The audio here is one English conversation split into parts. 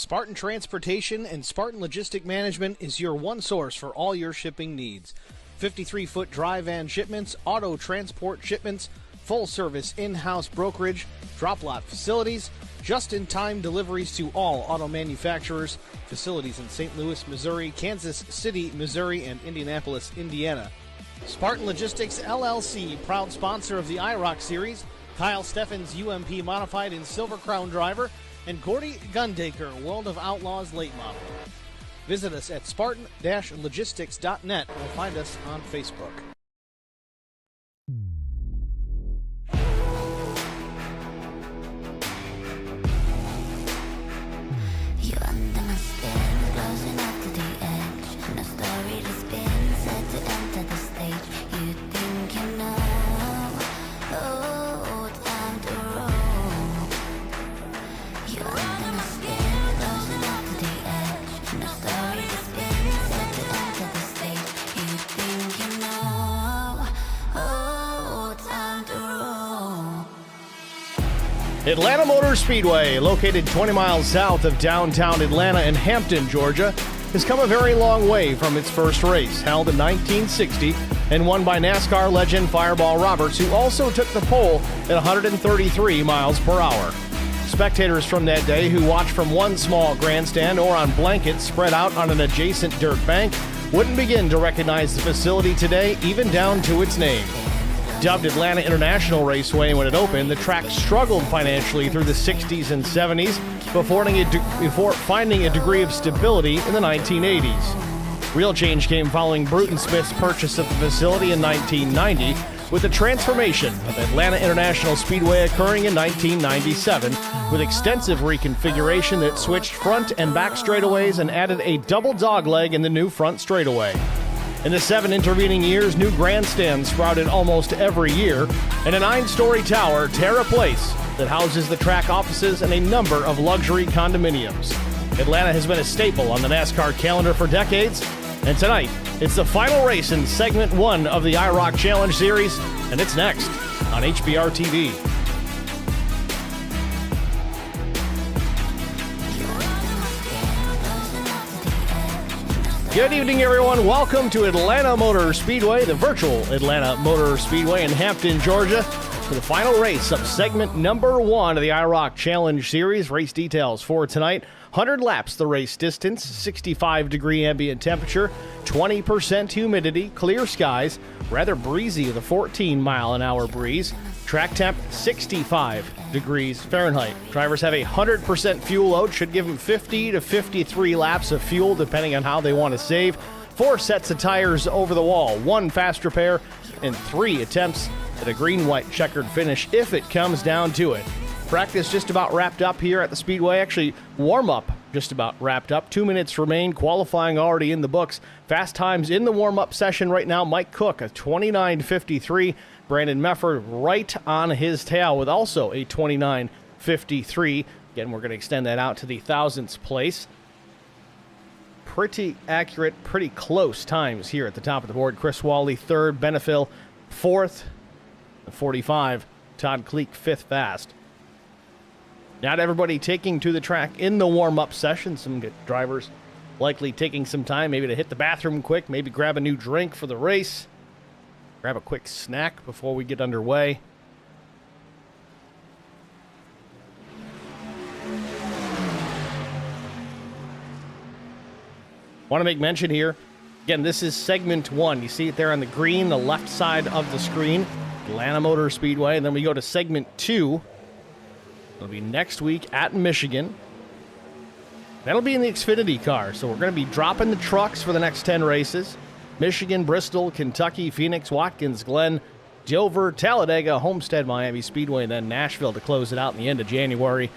Spartan Transportation and Spartan Logistic Management is your one source for all your shipping needs. 53-foot dry van shipments, auto transport shipments, full-service in-house brokerage, drop lot facilities, just-in-time deliveries to all auto manufacturers, facilities in St. Louis, Missouri, Kansas City, Missouri, and Indianapolis, Indiana. Spartan Logistics LLC, proud sponsor of the IROC Series, Kyle Steffens UMP Modified and Silver Crown Driver, and Gordy Gundaker, World of Outlaws Late Model. Visit us at spartan-logistics.net or find us on Facebook. You under my skin, closing up to the edge. No story to spin, set to enter the stage. You think you know, oh, time to roll. You under my skin, closing up to the edge. No story to spin, set to enter the stage. You think you know, oh, time to roll. Atlanta Motor Speedway, located 20 miles south of downtown Atlanta in Hampton, Georgia, has come a very long way from its first race, held in 1960 and won by NASCAR legend Fireball Roberts, who also took the pole at 133 miles per hour. Spectators from that day who watched from one small grandstand or on blankets spread out on an adjacent dirt bank wouldn't begin to recognize the facility today, even down to its name. Dubbed Atlanta International Raceway when it opened, the track struggled financially through the 60s and 70s before finding a degree of stability in the 1980s. Real change came following Bruton Smith's purchase of the facility in 1990, with the transformation of Atlanta International Speedway occurring in 1997, with extensive reconfiguration that switched front and back straightaways and added a double dogleg in the new front straightaway. In the 7 intervening years, new grandstands sprouted almost every year, and a 9-story tower, Terra Place, that houses the track offices and a number of luxury condominiums. Atlanta has been a staple on the NASCAR calendar for decades, and tonight, it's the final race in Segment 1 of the IROC Challenge Series, and it's next on HBR TV. Good evening, everyone. Welcome to Atlanta Motor Speedway, the virtual Atlanta Motor Speedway in Hampton, Georgia, for the final race of segment number 1 of the IROC Challenge Series. Race details for tonight: 100 laps the race distance, 65-degree ambient temperature, 20% humidity, clear skies, rather breezy with a 14-mile-an-hour breeze. Track temp, 65 degrees Fahrenheit. Drivers have a 100% fuel load, should give them 50 to 53 laps of fuel, depending on how they want to save. 4 sets of tires over the wall, 1 fast repair, and 3 attempts at a green-white checkered finish if it comes down to it. Practice just about wrapped up here at the Speedway. Actually, warm-up just about wrapped up. 2 minutes remain. Qualifying already in the books. Fast times in the warm-up session right now. Mike Cook, a 29.53. Brandon Mefford right on his tail with also a 29.53. Again, we're going to extend that out to the thousandths place. Pretty accurate, pretty close times here at the top of the board. Chris Wally, 3rd. Benefill, 4th. 45. Todd Kleek, 5th fast. Not everybody taking to the track in the warm-up session. Some drivers likely taking some time maybe to hit the bathroom quick, maybe grab a new drink for the race, grab a quick snack before we get underway. Want to make mention here, again, this is segment 1. You see it there on the green, the left side of the screen, Atlanta Motor Speedway, and then we go to segment 2. It'll be next week at Michigan. That'll be in the Xfinity car, so we're going to be dropping the trucks for the next 10 races. Michigan, Bristol, Kentucky, Phoenix, Watkins Glen, Dover, Talladega, Homestead, Miami Speedway, and then Nashville to close it out in the end of January.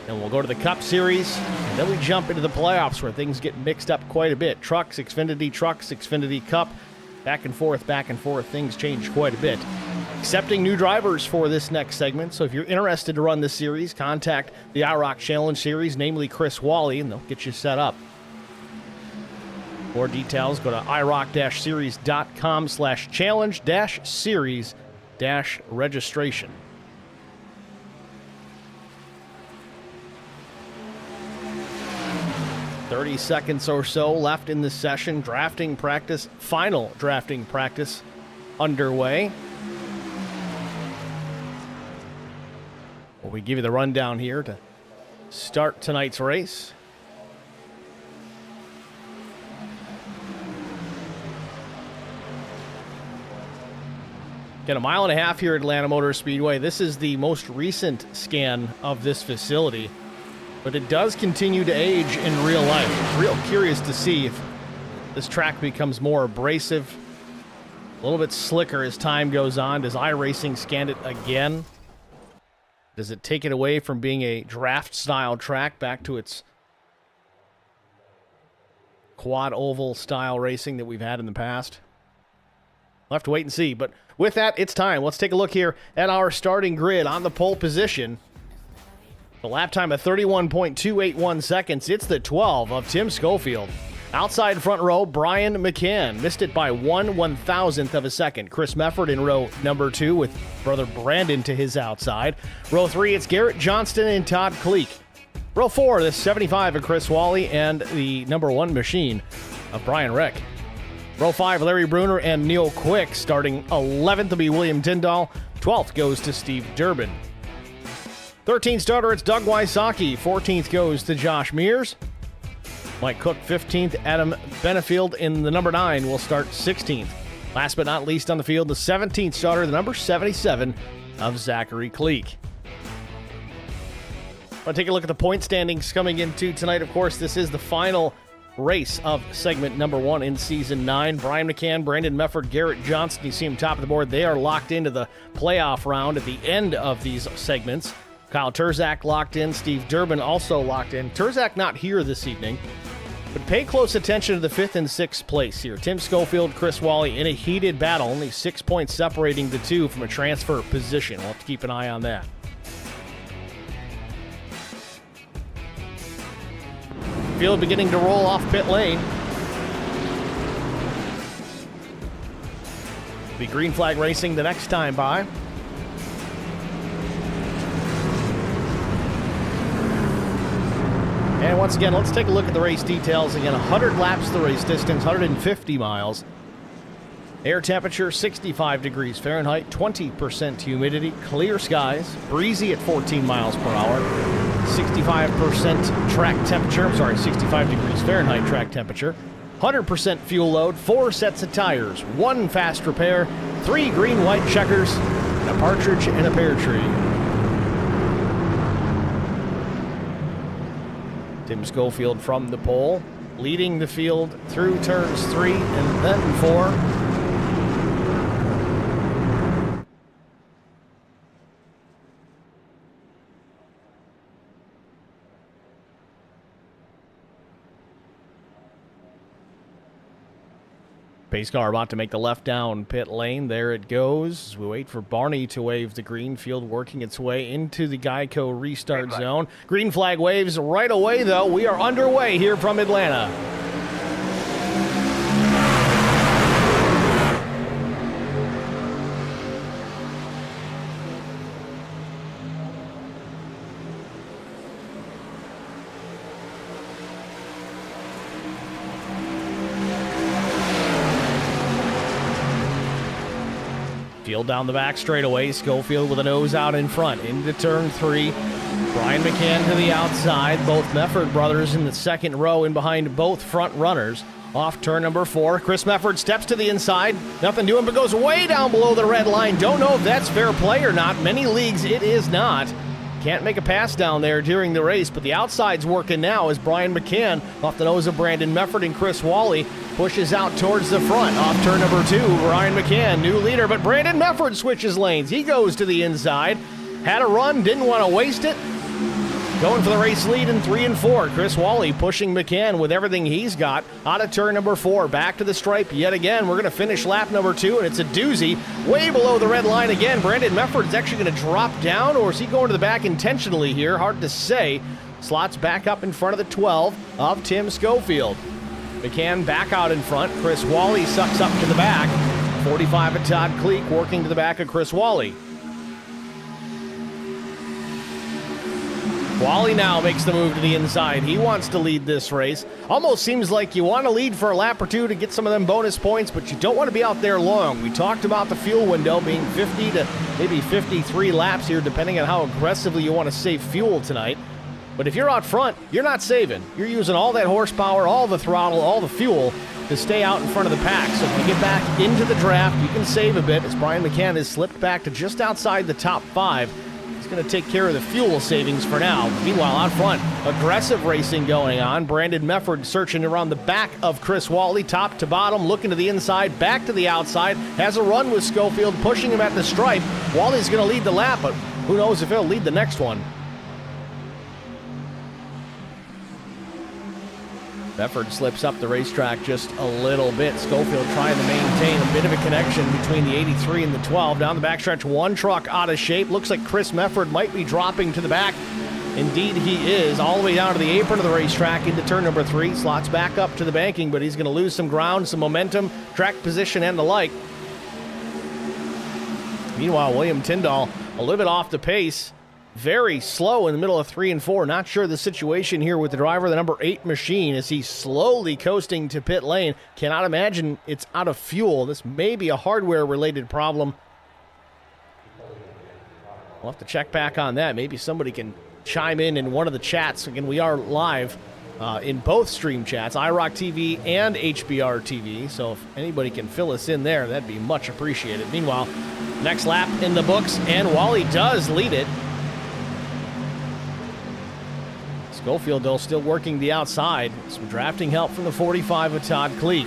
Then we'll go to the Cup Series, and then we jump into the playoffs where things get mixed up quite a bit. Trucks, Xfinity Cup, back and forth, things change quite a bit. Accepting new drivers for this next segment, so if you're interested to run this series, contact the IROC Challenge Series, namely Chris Wally, and they'll get you set up. More details, go to iroc-series.com/challenge-series-registration. 30 seconds or so left in the session. Drafting practice, final drafting practice underway. Well, we give you the rundown here to start tonight's race. Got a mile and a half here at Atlanta Motor Speedway. This is the most recent scan of this facility, but it does continue to age in real life. Real curious to see if this track becomes more abrasive, a little bit slicker as time goes on. Does iRacing scan it again? Does it take it away from being a draft-style track back to its quad-oval style racing that we've had in the past? We'll have to wait and see, but with that, it's time. Let's take a look here at our starting grid on the pole position. The lap time of 31.281 seconds. It's the 12 of Tim Schofield. Outside front row, Brian McCann. Missed it by 1/1000th of a second. Chris Mefford in row number 2 with brother Brandon to his outside. Row 3, it's Garrett Johnston and Todd Kleek. Row 4, the 75 of Chris Wally and the number 1 machine of Brian Reck. Row 5, Larry Bruner and Neil Quick. Starting 11th will be William Tyndall. 12th goes to Steve Durbin. 13th starter, it's Doug Wysocki. 14th goes to Josh Mears. Mike Cook, 15th. Adam Benefield in the number 9 will start 16th. Last but not least on the field, the 17th starter, the number 77 of Zachary Kleek. I'll take a look at the point standings coming into tonight. Of course, this is the final race of segment number 1 in season 9. Brian McCann, Brandon Mefford, Garrett Johnston, you see them top of the board. They are locked into the playoff round at the end of these segments. Kyle Terzak locked in. Steve Durbin also locked in. Terzak not here this evening, but pay close attention to the 5th and 6th place here. Tim Schofield, Chris Wally in a heated battle, only 6 points separating the two from a transfer position. We'll have to keep an eye on that. Field beginning to roll off pit lane. Be green flag racing the next time by. And once again, let's take a look at the race details. Again, 100 laps the race distance, 150 miles. Air temperature, 65 degrees Fahrenheit, 20% humidity, clear skies, breezy at 14 miles per hour, 65% track temperature, 65 degrees Fahrenheit track temperature, 100% fuel load, 4 sets of tires, 1 fast repair, 3 green-white checkers, and a partridge in a pear tree. Tim Schofield from the pole, leading the field through turns 3 and then 4. Pace car about to make the left down pit lane. There it goes. We wait for Barney to wave the green. Field working its way into the Geico restart zone. Green flag waves right away, though. We are underway here from Atlanta. Field down the back straightaway. Schofield with a nose out in front. Into turn 3. Brian McCann to the outside. Both Mefford brothers in the second row in behind both front runners. Off turn number 4. Chris Mefford steps to the inside. Nothing doing but goes way down below the red line. Don't know if that's fair play or not. Many leagues it is not. Can't make a pass down there during the race, but the outside's working now as Brian McCann, off the nose of Brandon Mefford and Chris Wally, pushes out towards the front. Off turn number 2, Brian McCann, new leader, but Brandon Mefford switches lanes. He goes to the inside. Had a run, didn't want to waste it. Going for the race lead in 3 and 4. Chris Wally pushing McCann with everything he's got. Out of turn number 4, back to the stripe yet again. We're going to finish lap number 2, and it's a doozy. Way below the red line again. Brandon Mefford's actually going to drop down, or is he going to the back intentionally here? Hard to say. Slots back up in front of the 12 of Tim Schofield. McCann back out in front. Chris Wally sucks up to the back. 45 of Todd Kleek working to the back of Chris Wally. Wally now makes the move to the inside. He wants to lead this race. Almost seems like you want to lead for a lap or two to get some of them bonus points, but you don't want to be out there long. We talked about the fuel window being 50 to maybe 53 laps here, depending on how aggressively you want to save fuel tonight. But if you're out front, you're not saving. You're using all that horsepower, all the throttle, all the fuel to stay out in front of the pack. So if you get back into the draft, you can save a bit, as Brian McCann has slipped back to just outside the top 5. He's going to take care of the fuel savings for now. Meanwhile, out front, aggressive racing going on. Brandon Mefford searching around the back of Chris Wally, top to bottom, looking to the inside, back to the outside, has a run with Schofield, pushing him at the stripe. Wally's going to lead the lap, but who knows if he'll lead the next one. Mefford slips up the racetrack just a little bit. Schofield trying to maintain a bit of a connection between the 83 and the 12. Down the backstretch, one truck out of shape. Looks like Chris Mefford might be dropping to the back. Indeed, he is. All the way down to the apron of the racetrack into turn number 3. Slots back up to the banking, but he's going to lose some ground, some momentum, track position, and the like. Meanwhile, William Tyndall a little bit off the pace. Very slow in the middle of 3 and 4. Not sure the situation here with the driver, the number 8 machine, as he's slowly coasting to pit lane. Cannot imagine it's out of fuel. This may be a hardware-related problem. We'll have to check back on that. Maybe somebody can chime in one of the chats. Again, we are live in both stream chats, IROC TV and HBR TV. So if anybody can fill us in there, that'd be much appreciated. Meanwhile, next lap in the books, and Wally does lead it. Schofield, though, still working the outside. Some drafting help from the 45 of Todd Kleek.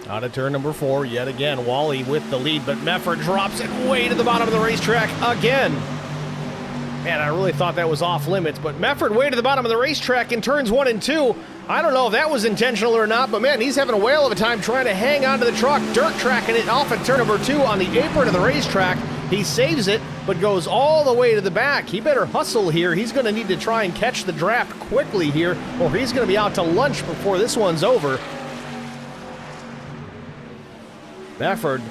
Out of turn number 4, yet again, Wally with the lead, but Mefford drops it way to the bottom of the racetrack again. Man, I really thought that was off limits, but Mefford way to the bottom of the racetrack in turns 1 and 2. I don't know if that was intentional or not, but man, he's having a whale of a time trying to hang onto the truck, dirt tracking it off at turn number 2 on the apron of the racetrack. He saves it, but goes all the way to the back. He better hustle here. He's going to need to try and catch the draft quickly here, or he's going to be out to lunch before this one's over. Mefford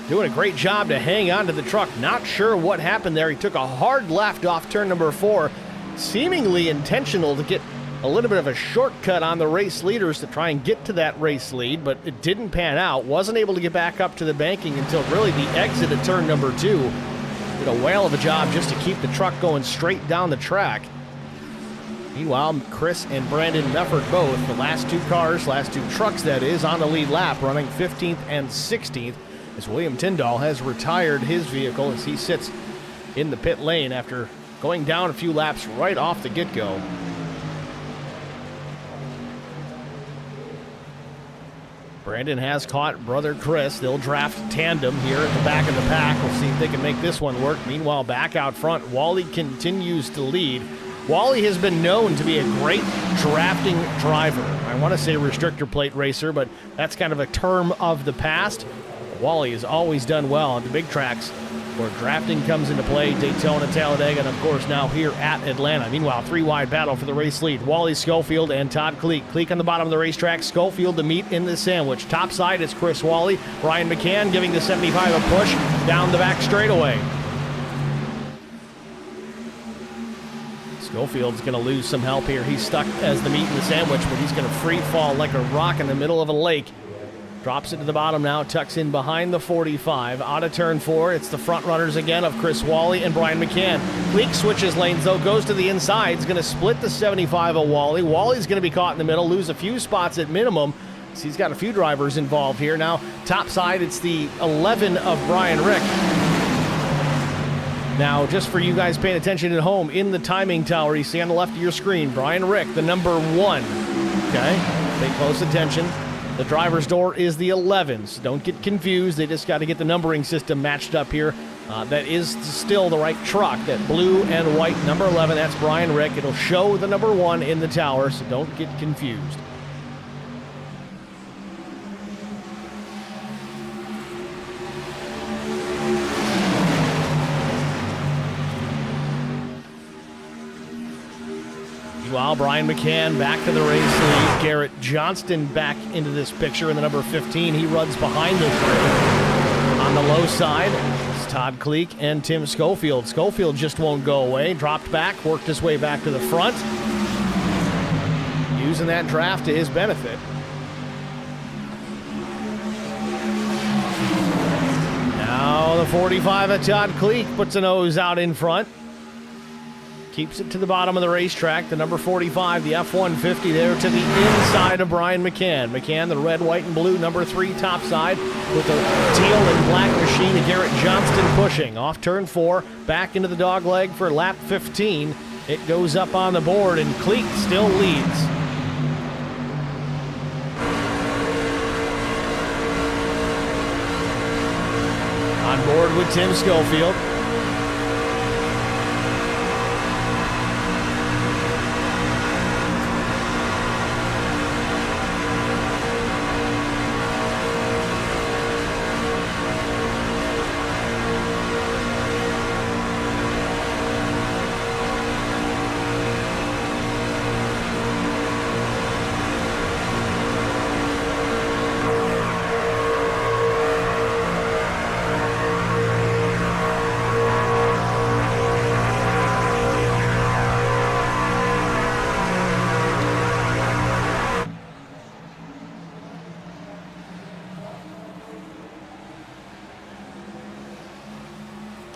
doing a great job to hang on to the truck. Not sure what happened there. He took a hard left off turn number 4, seemingly intentional to get a little bit of a shortcut on the race leaders to try and get to that race lead, but it didn't pan out. Wasn't able to get back up to the banking until really the exit of turn number 2. Did a whale of a job just to keep the truck going straight down the track. Meanwhile, Chris and Brandon Mefford both, the last 2 cars, last 2 trucks that is, on the lead lap, running 15th and 16th. As William Tyndall has retired his vehicle as he sits in the pit lane after going down a few laps right off the get-go. Brandon has caught brother Chris. They'll draft tandem here at the back of the pack. We'll see if they can make this one work. Meanwhile, back out front, Wally continues to lead. Wally has been known to be a great drafting driver. I want to say restrictor plate racer, but that's kind of a term of the past. Wally has always done well on the big tracks where drafting comes into play, Daytona, Talladega, and of course now here at Atlanta. Meanwhile, 3-wide battle for the race lead. Wally, Schofield, and Todd Kleek. Kleek on the bottom of the racetrack, Schofield the meat in the sandwich. Top side is Chris Wally. Brian McCann giving the 75 a push down the back straightaway. Schofield's going to lose some help here. He's stuck as the meat in the sandwich, but he's going to free fall like a rock in the middle of a lake. Drops it to the bottom now, tucks in behind the 45. Out of turn 4, it's the front runners again of Chris Wally and Brian McCann. Kleek switches lanes, though, goes to the inside. He's going to split the 75 of Wally. Wally's going to be caught in the middle, lose a few spots at minimum. So he's got a few drivers involved here. Now, top side, it's the 11 of Brian Rick. Now, just for you guys paying attention at home, in the timing tower, you see on the left of your screen, Brian Rick, the number 1. Okay? Pay close attention. The driver's door is the 11, so don't get confused. They just got to get the numbering system matched up here. That is still the right truck. That blue and white number 11, that's Brian Rick. It'll show the number 1 in the tower, so don't get confused. well. Brian McCann back to the race lead. Garrett Johnston back into this picture in the number 15. He runs behind the three. On the low side, it's Todd Kleek and Tim Schofield. Schofield just won't go away. Dropped back, worked his way back to the front. Using that draft to his benefit. Now the 45 of Todd Kleek puts a nose out in front. Keeps it to the bottom of the racetrack. The number 45, the F-150 there to the inside of Brian McCann. McCann, the red, white, and blue, number 3 top side with the teal and black machine of Garrett Johnston pushing. Off turn 4, back into the dog leg for lap 15. It goes up on the board, and Kleek still leads. On board with Tim Schofield.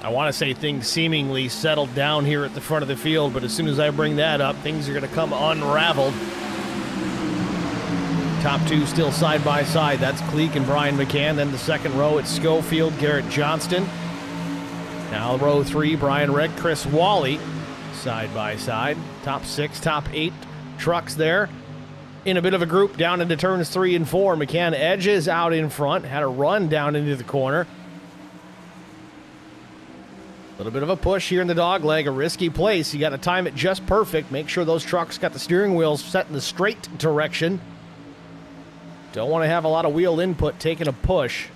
I want to say things seemingly settled down here at the front of the field, but as soon as I bring that up, things are going to come unraveled. Top 2 still side by side. That's Kleek and Brian McCann. Then the second row, it's Schofield, Garrett Johnston. Now row 3, Brian Rick, Chris Wally, side by side. Top 6, top 8 trucks there. In a bit of a group down into turns 3 and 4. McCann edges out in front, had a run down into the corner. A little bit of a push here in the dog leg, a risky place. You got to time it just perfect. Make sure those trucks got the steering wheels set in the straight direction. Don't want to have a lot of wheel input taking a push.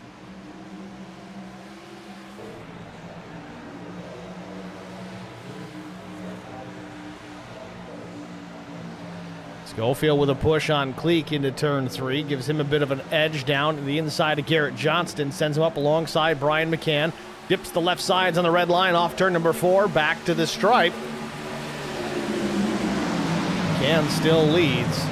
Schofield with a push on Kleek into turn 3. Gives him a bit of an edge down to the inside of Garrett Johnston. Sends him up alongside Brian McCann. Dips the left sides on the red line off turn number 4. Back to the stripe. McCann still leads.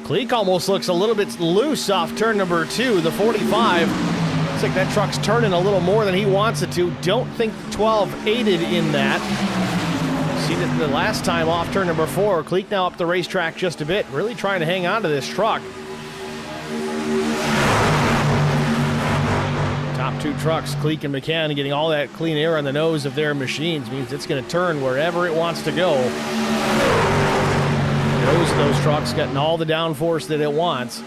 Kleek almost looks a little bit loose off turn number 2. The 45. Looks like that truck's turning a little more than he wants it to. Don't think the 12 aided in that. See that the last time off turn number 4, Kleek now up the racetrack just a bit, really trying to hang on to this truck. Top 2 trucks, Kleek and McCann, getting all that clean air on the nose of their machines means it's going to turn wherever it wants to go. The nose of those trucks getting all the downforce that it wants.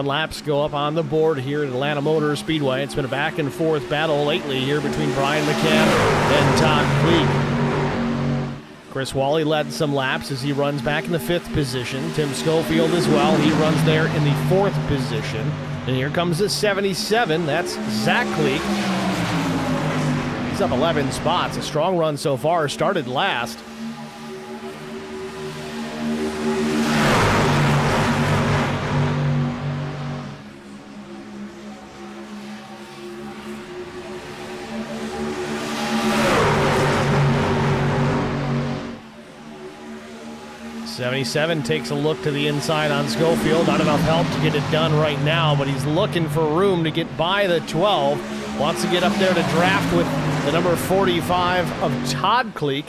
Laps go up on the board here at Atlanta Motor Speedway. It's been a back and forth battle lately here between Brian McCann and Todd Kleek. Chris Wally led some laps as he runs back in the 5th position. Tim Schofield as well. He runs there in the 4th position. And here comes the 77. That's Zach Kleek. He's up 11 spots. A strong run so far. Started last. '77 takes a look to the inside on Schofield. Not enough help to get it done right now, but he's looking for room to get by the 12. Wants to get up there to draft with the number 45 of Todd Kleek.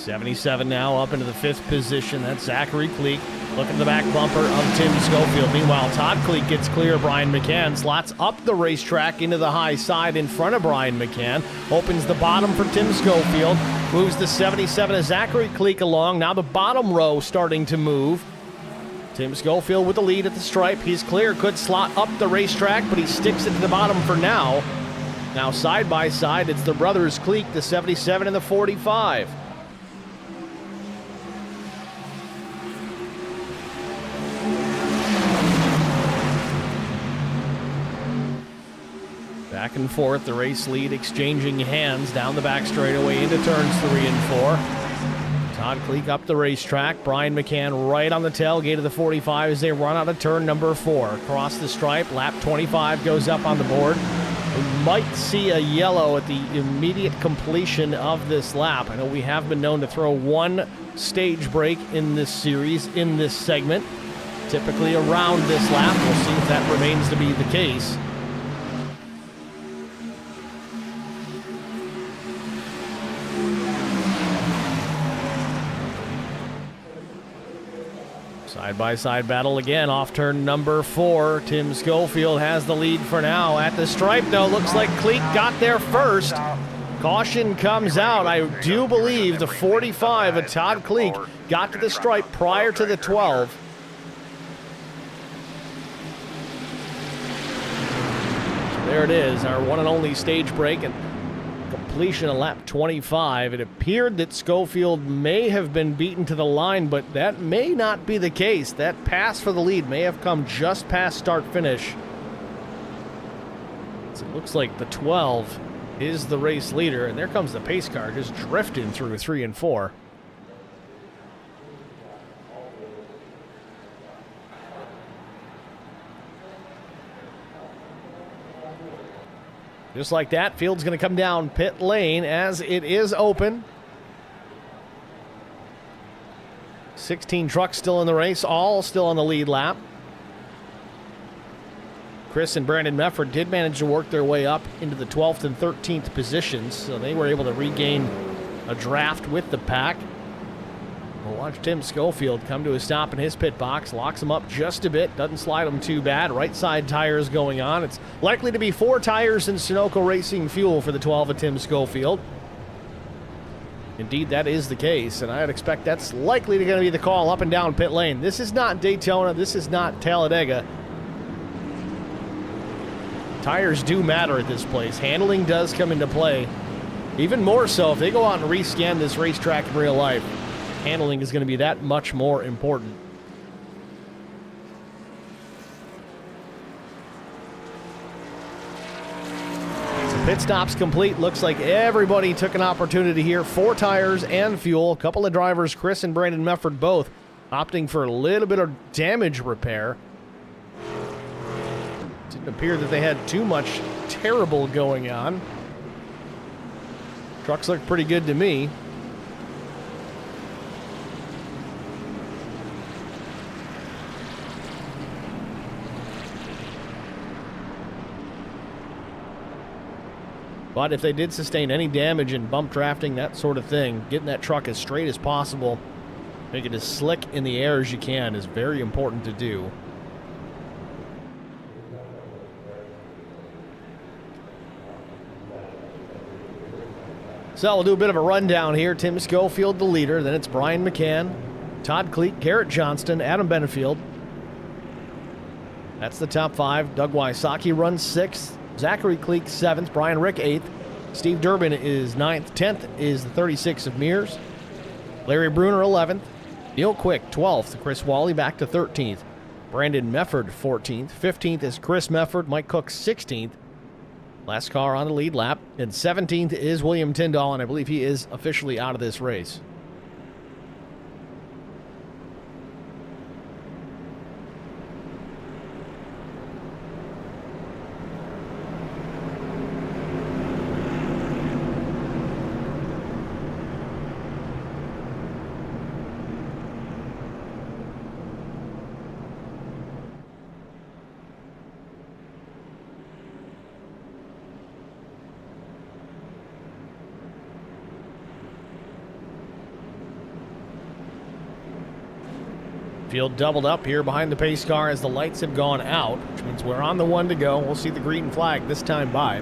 77 now up into the 5th position. That's Zachary Cleek. Look at the back bumper of Tim Schofield. Meanwhile, Todd Cleek gets clear. Brian McCann slots up the racetrack into the high side in front of Brian McCann. Opens the bottom for Tim Schofield. Moves the 77 of Zachary Cleek along. Now the bottom row starting to move. Tim Schofield with the lead at the stripe. He's clear. Could slot up the racetrack, but he sticks it to the bottom for now. Now side by side, it's the brothers Cleek, the 77 and the 45. Back and forth, the race lead exchanging hands down the back straightaway into turns 3 and 4. Todd Cleek up the racetrack. Brian McCann right on the tailgate of the 45 as they run out of turn number 4. Across the stripe, lap 25 goes up on the board. We might see a yellow at the immediate completion of this lap. I know we have been known to throw one stage break in this series, in this segment, typically around this lap. We'll see if that remains to be the case. Side-by-side battle again off turn number 4. Tim Schofield has the lead for now. At the stripe, though, looks like Cleek got there first. Caution comes out. I do believe the 45 of Todd Cleek got to the stripe prior to the 12. So there it is, our one and only stage break and completion of lap 25. It appeared that Schofield may have been beaten to the line, but that may not be the case. That pass for the lead may have come just past start-finish. So it looks like the 12 is the race leader, and there comes the pace car just drifting through 3 and 4. Just like that, field's going to come down pit lane as it is open. 16 trucks still in the race, all still on the lead lap. Chris and Brandon Mefford did manage to work their way up into the 12th and 13th positions, so they were able to regain a draft with the pack. We'll watch Tim Schofield come to a stop in his pit box, locks him up just a bit, doesn't slide him too bad. Right side tires going on. It's likely to be 4 tires in Sunoco Racing fuel for the 12 of Tim Schofield. Indeed, that is the case, and I'd expect that's likely going to be the call up and down pit lane. This is not Daytona. This is not Talladega. Tires do matter at this place. Handling does come into play. Even more so if they go out and rescan this racetrack in real life. Handling is going to be that much more important. So pit stops complete. Looks like everybody took an opportunity here. 4 tires and fuel. A couple of drivers, Chris and Brandon Mefford, both opting for a little bit of damage repair. Didn't appear that they had too much terrible going on. Trucks look pretty good to me. But if they did sustain any damage in bump drafting, that sort of thing, getting that truck as straight as possible, make it as slick in the air as you can is very important to do. So we'll do a bit of a rundown here. Tim Schofield, the leader. Then it's Brian McCann, Todd Cleek, Garrett Johnston, Adam Benefield. That's the top 5. Doug Wysocki runs 6th. Zachary Cleek 7th, Brian Rick 8th, Steve Durbin is 9th, 10th is the 36 of Mears, Larry Bruner 11th, Neil Quick 12th, Chris Wally back to 13th, Brandon Mefford 14th, 15th is Chris Mefford, Mike Cook 16th, last car on the lead lap, and 17th is William Tyndall, and I believe he is officially out of this race. Benfield doubled up here behind the pace car as the lights have gone out, which means we're on the one to go. We'll see the green flag this time by.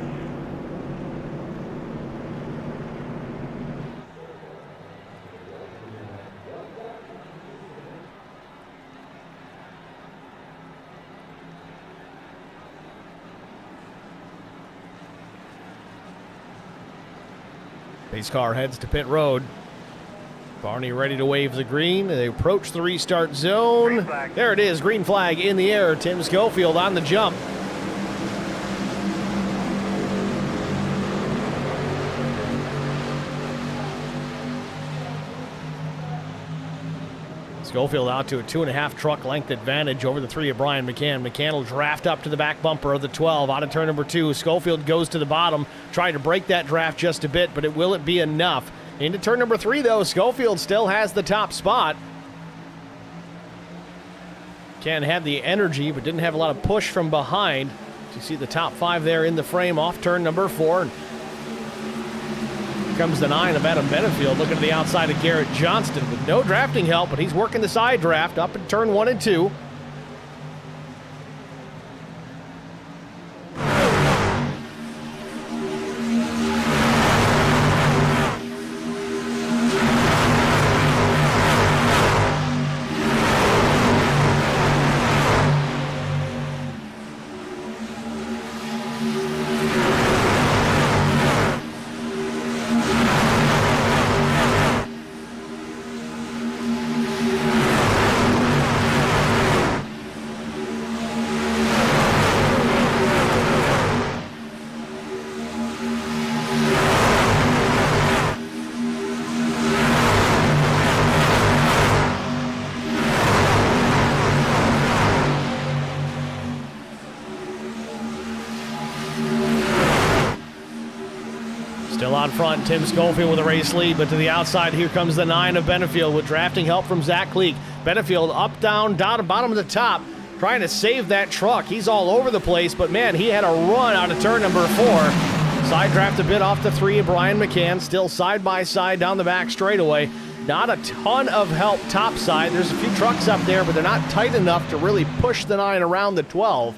Pace car heads to pit road. Barney ready to wave the green. They approach the restart zone. There it is, green flag in the air. Tim Schofield on the jump. Schofield out to a 2.5 truck length advantage over the 3 of Brian McCann. McCann will draft up to the back bumper of the 12 out of turn number 2. Schofield goes to the bottom, trying to break that draft just a bit, but will it be enough? Into turn number 3, though, Schofield still has the top spot. McCann had the energy, but didn't have a lot of push from behind. You see the top 5 there in the frame off turn number 4. Here comes the 9 of Adam Benefield, looking to the outside of Garrett Johnston with no drafting help, but he's working the side draft up in turn 1 and 2. Still out front, Tim Schofield with a race lead, but to the outside, here comes the 9 of Benefield with drafting help from Zach Cleek. Benefield up, down, bottom to top, trying to save that truck. He's all over the place, but man, he had a run out of turn number 4. Side draft a bit off the 3 of Brian McCann, still side by side down the back straightaway. Not a ton of help topside. There's a few trucks up there, but they're not tight enough to really push the 9 around the 12.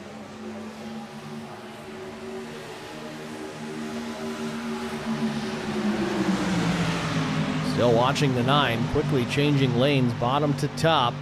Still watching the 9, quickly changing lanes, bottom to top.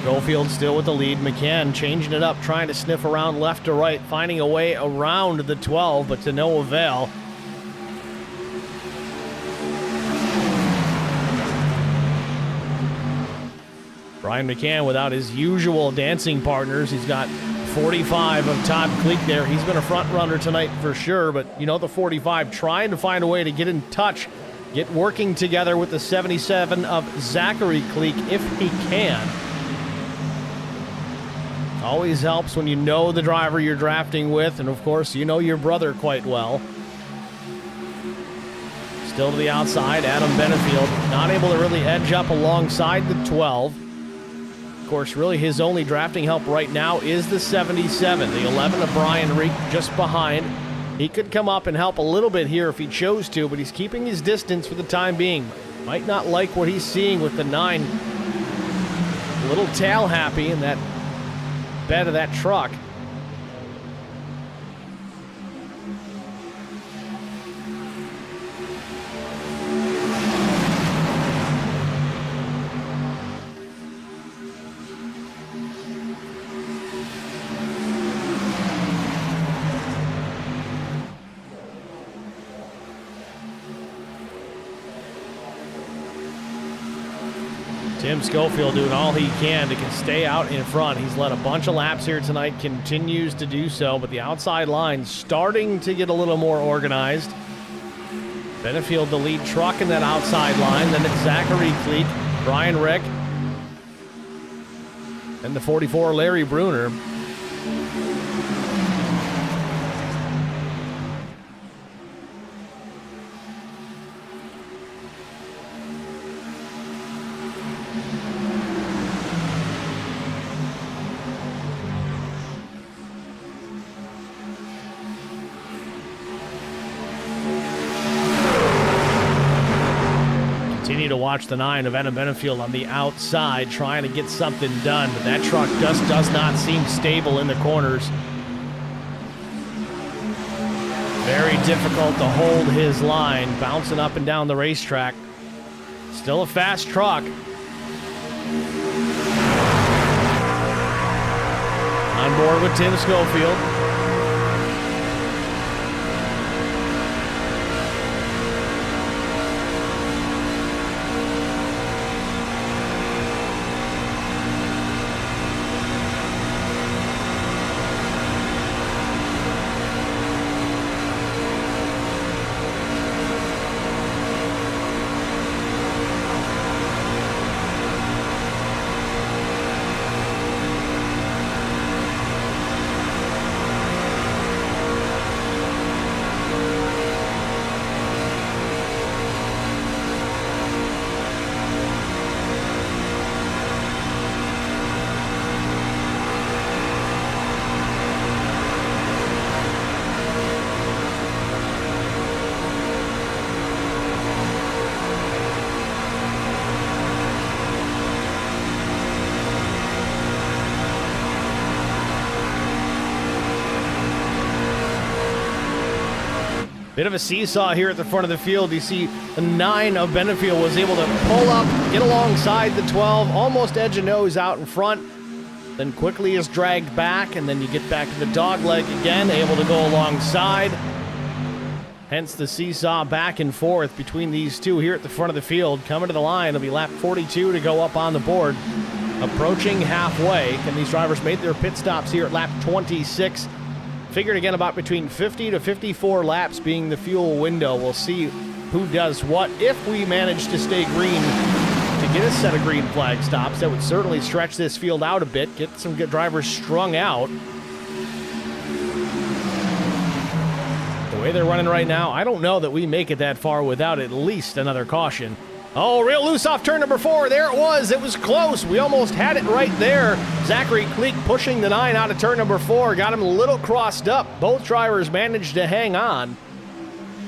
Schofield still with the lead. McCann changing it up, trying to sniff around left to right, finding a way around the 12, but to no avail. Brian McCann without his usual dancing partners. He's got 45 of Todd Cleek there. He's been a front runner tonight for sure, but you know the 45 trying to find a way to get in touch, get working together with the 77 of Zachary Cleek if he can. Always helps when you know the driver you're drafting with, and of course, you know your brother quite well. Still to the outside, Adam Benefield, not able to really edge up alongside the 12. Of course, really his only drafting help right now is the 77, the 11 of Brian Reek just behind. He could come up and help a little bit here if he chose to, but he's keeping his distance for the time being. Might not like what he's seeing with the 9. A little tail happy in that bed of that truck. Tim Schofield doing all he can to stay out in front. He's led a bunch of laps here tonight, continues to do so, but the outside line starting to get a little more organized. Benefield the lead truck in that outside line. Then it's Zachary Cleek, Brian Rick, and the 44 Larry Bruner. to watch the 9 of Adam Benefield on the outside trying to get something done, but that truck just does not seem stable in the corners. Very difficult to hold his line, bouncing up and down the racetrack. Still a fast truck. On board with Tim Schofield. Bit of a seesaw here at the front of the field. You see the 9 of Benefield was able to pull up, get alongside the 12, almost edge and nose out in front, then quickly is dragged back, and then you get back to the dogleg again, able to go alongside. Hence the seesaw back and forth between these two here at the front of the field. Coming to the line, it'll be lap 42 to go up on the board. Approaching halfway, and these drivers made their pit stops here at lap 26. Figured again about between 50 to 54 laps being the fuel window. We'll see who does what. If we manage to stay green to get a set of green flag stops, that would certainly stretch this field out a bit, get some good drivers strung out. The way they're running right now, I don't know that we make it that far without at least another caution. Oh, real loose off turn number 4. There it was. It was close. We almost had it right there. Zachary Kleek pushing the 9 out of turn number 4. Got him a little crossed up. Both drivers managed to hang on.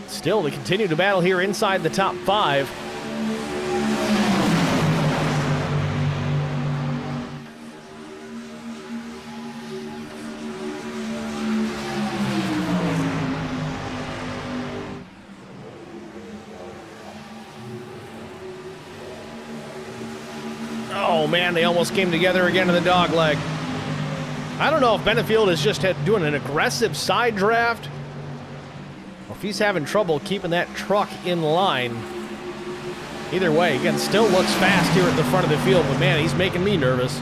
Still, they continue to battle here inside the top 5. Oh man, they almost came together again in the dogleg. I don't know if Benefield is just doing an aggressive side draft, or if he's having trouble keeping that truck in line. Either way, again, still looks fast here at the front of the field, but man, he's making me nervous.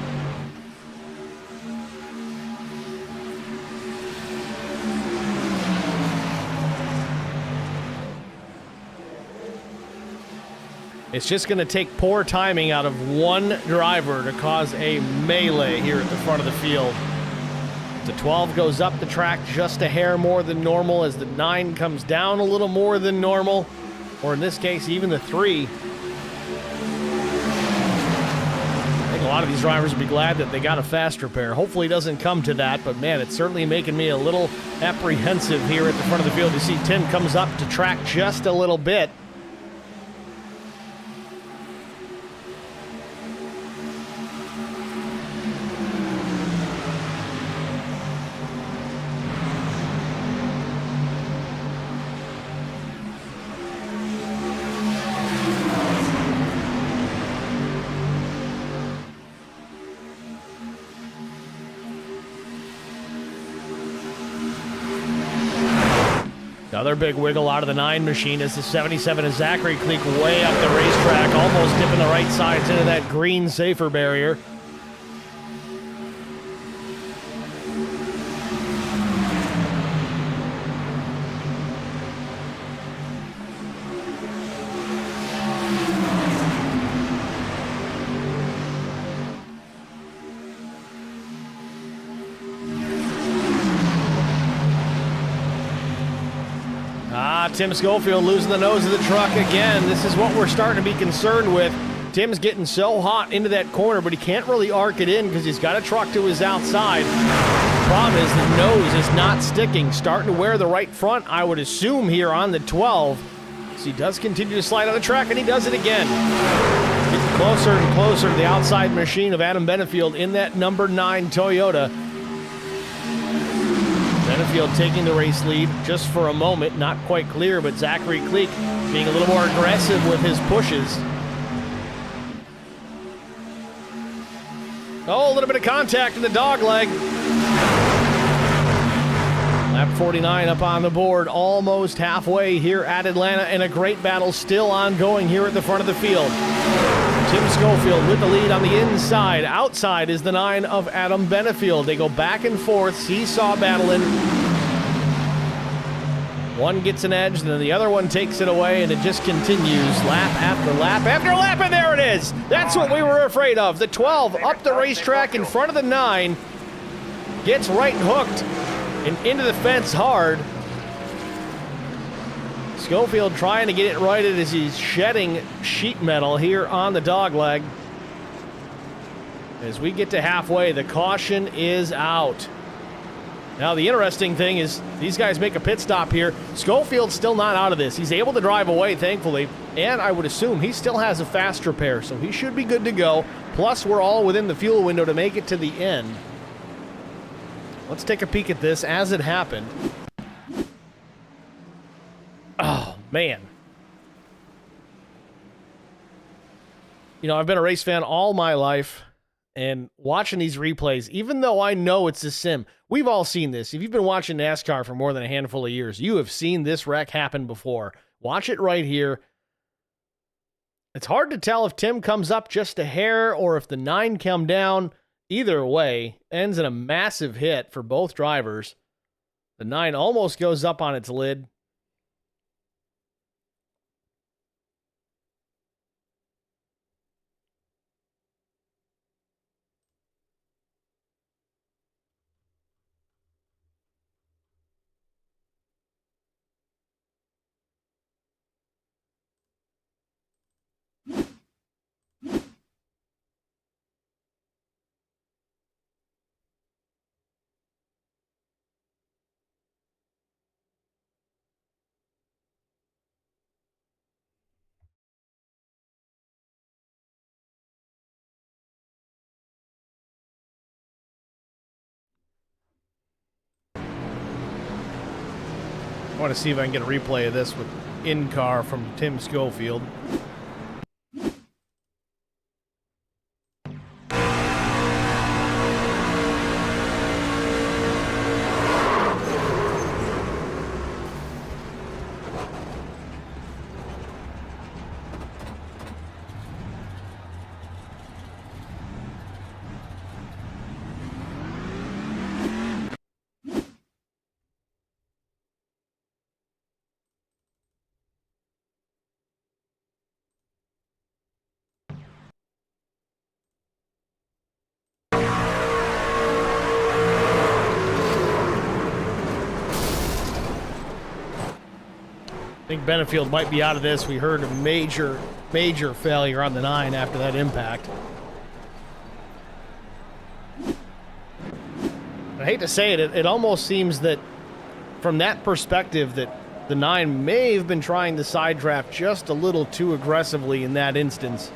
It's just going to take poor timing out of one driver to cause a melee here at the front of the field. The 12 goes up the track just a hair more than normal as the 9 comes down a little more than normal, or in this case, even the 3. I think a lot of these drivers will be glad that they got a faster pair. Hopefully it doesn't come to that, but man, it's certainly making me a little apprehensive here at the front of the field. You see Tim comes up to track just a little bit. Another big wiggle out of the 9 machine as the 77 of Zachary Kleek way up the racetrack, almost dipping the right sides into that green safer barrier. Tim Schofield losing the nose of the truck again. This is what we're starting to be concerned with. Tim's getting so hot into that corner, but he can't really arc it in because he's got a truck to his outside. The problem is the nose is not sticking. Starting to wear the right front, I would assume, here on the 12. So he does continue to slide on the track, and he does it again. Getting closer and closer to the outside machine of Adam Benefield in that number 9 Toyota. Benefield taking the race lead just for a moment. Not quite clear, but Zachary Kleek being a little more aggressive with his pushes. Oh, a little bit of contact in the dog leg. Lap 49 up on the board, almost halfway here at Atlanta, and a great battle still ongoing here at the front of the field. Tim Schofield with the lead on the inside. Outside is the 9 of Adam Benefield. They go back and forth, seesaw battling. One gets an edge, then the other one takes it away, and it just continues lap after lap after lap, and there it is! That's what we were afraid of. The 12 up the racetrack in front of the 9, gets right hooked and into the fence hard. Schofield trying to get it righted as he's shedding sheet metal here on the dogleg. As we get to halfway, the caution is out. Now, the interesting thing is these guys make a pit stop here. Schofield's still not out of this. He's able to drive away, thankfully, and I would assume he still has a faster pair, so he should be good to go. Plus, we're all within the fuel window to make it to the end. Let's take a peek at this as it happened. Oh, man. You know, I've been a race fan all my life, and watching these replays, even though I know it's a sim, we've all seen this. If you've been watching NASCAR for more than a handful of years, you have seen this wreck happen before. Watch it right here. It's hard to tell if Tim comes up just a hair or if the 9 come down. Either way, ends in a massive hit for both drivers. The 9 almost goes up on its lid. I want to see if I can get a replay of this with in-car from Tim Schofield. I think Benefield might be out of this. We heard a major failure on the 9 after that impact. I hate to say it, it almost seems that from that perspective that the 9 may have been trying to side draft just a little too aggressively in that instance.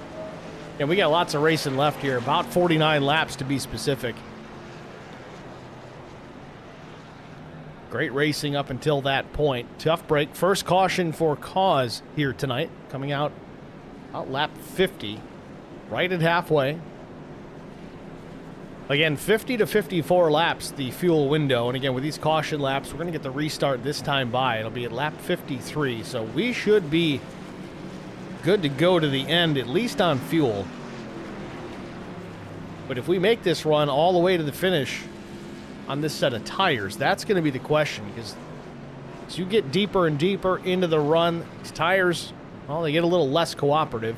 And we got lots of racing left here, about 49 laps to be specific. Great racing up until that point. Tough break. First caution for cause here tonight. Coming out lap 50. Right at halfway. Again, 50 to 54 laps, the fuel window. And again, with these caution laps, we're going to get the restart this time by. It'll be at lap 53. So we should be good to go to the end, at least on fuel. But if we make this run all the way to the finish on this set of tires, that's going to be the question, because as you get deeper and deeper into the run, these tires, well, they get a little less cooperative.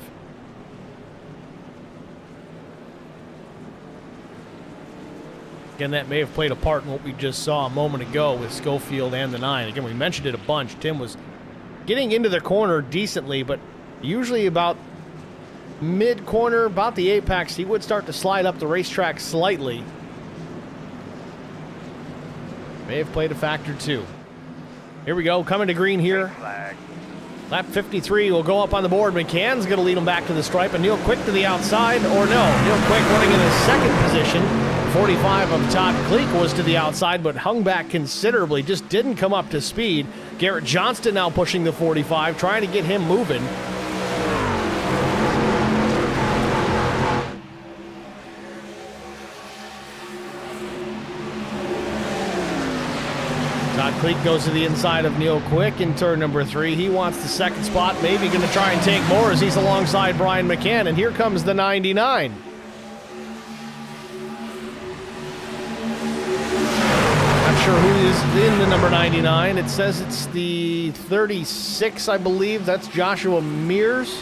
Again, that may have played a part in what we just saw a moment ago with Schofield and the 9. Again, we mentioned it a bunch. Tim was getting into the corner decently, but usually about mid-corner, about the apex, he would start to slide up the racetrack slightly. May have played a factor too. Here we go, coming to green here. Lap 53 will go up on the board. McCann's going to lead him back to the stripe, and Neil Quick to the outside, or no. Neil Quick running in the second position. 45 of Todd Cleek was to the outside, but hung back considerably, just didn't come up to speed. Garrett Johnston now pushing the 45, trying to get him moving. Todd Cleek goes to the inside of Neil Quick in turn number 3. He wants the second spot, maybe going to try and take more as he's alongside Brian McCann, and here comes the 99. Not sure who is in the number 99. It says it's the 36, I believe. That's Joshua Mears.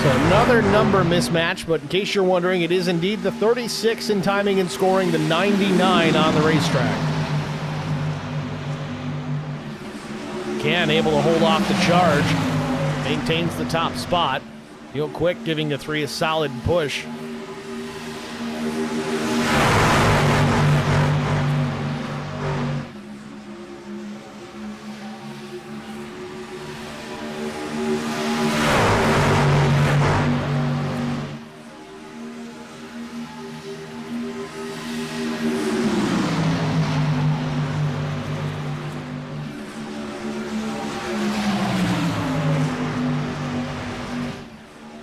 So another number mismatch, but in case you're wondering, it is indeed the 36 in timing and scoring, the 99 on the racetrack. McCann able to hold off the charge, maintains the top spot. Neil Quick giving the 3 a solid push.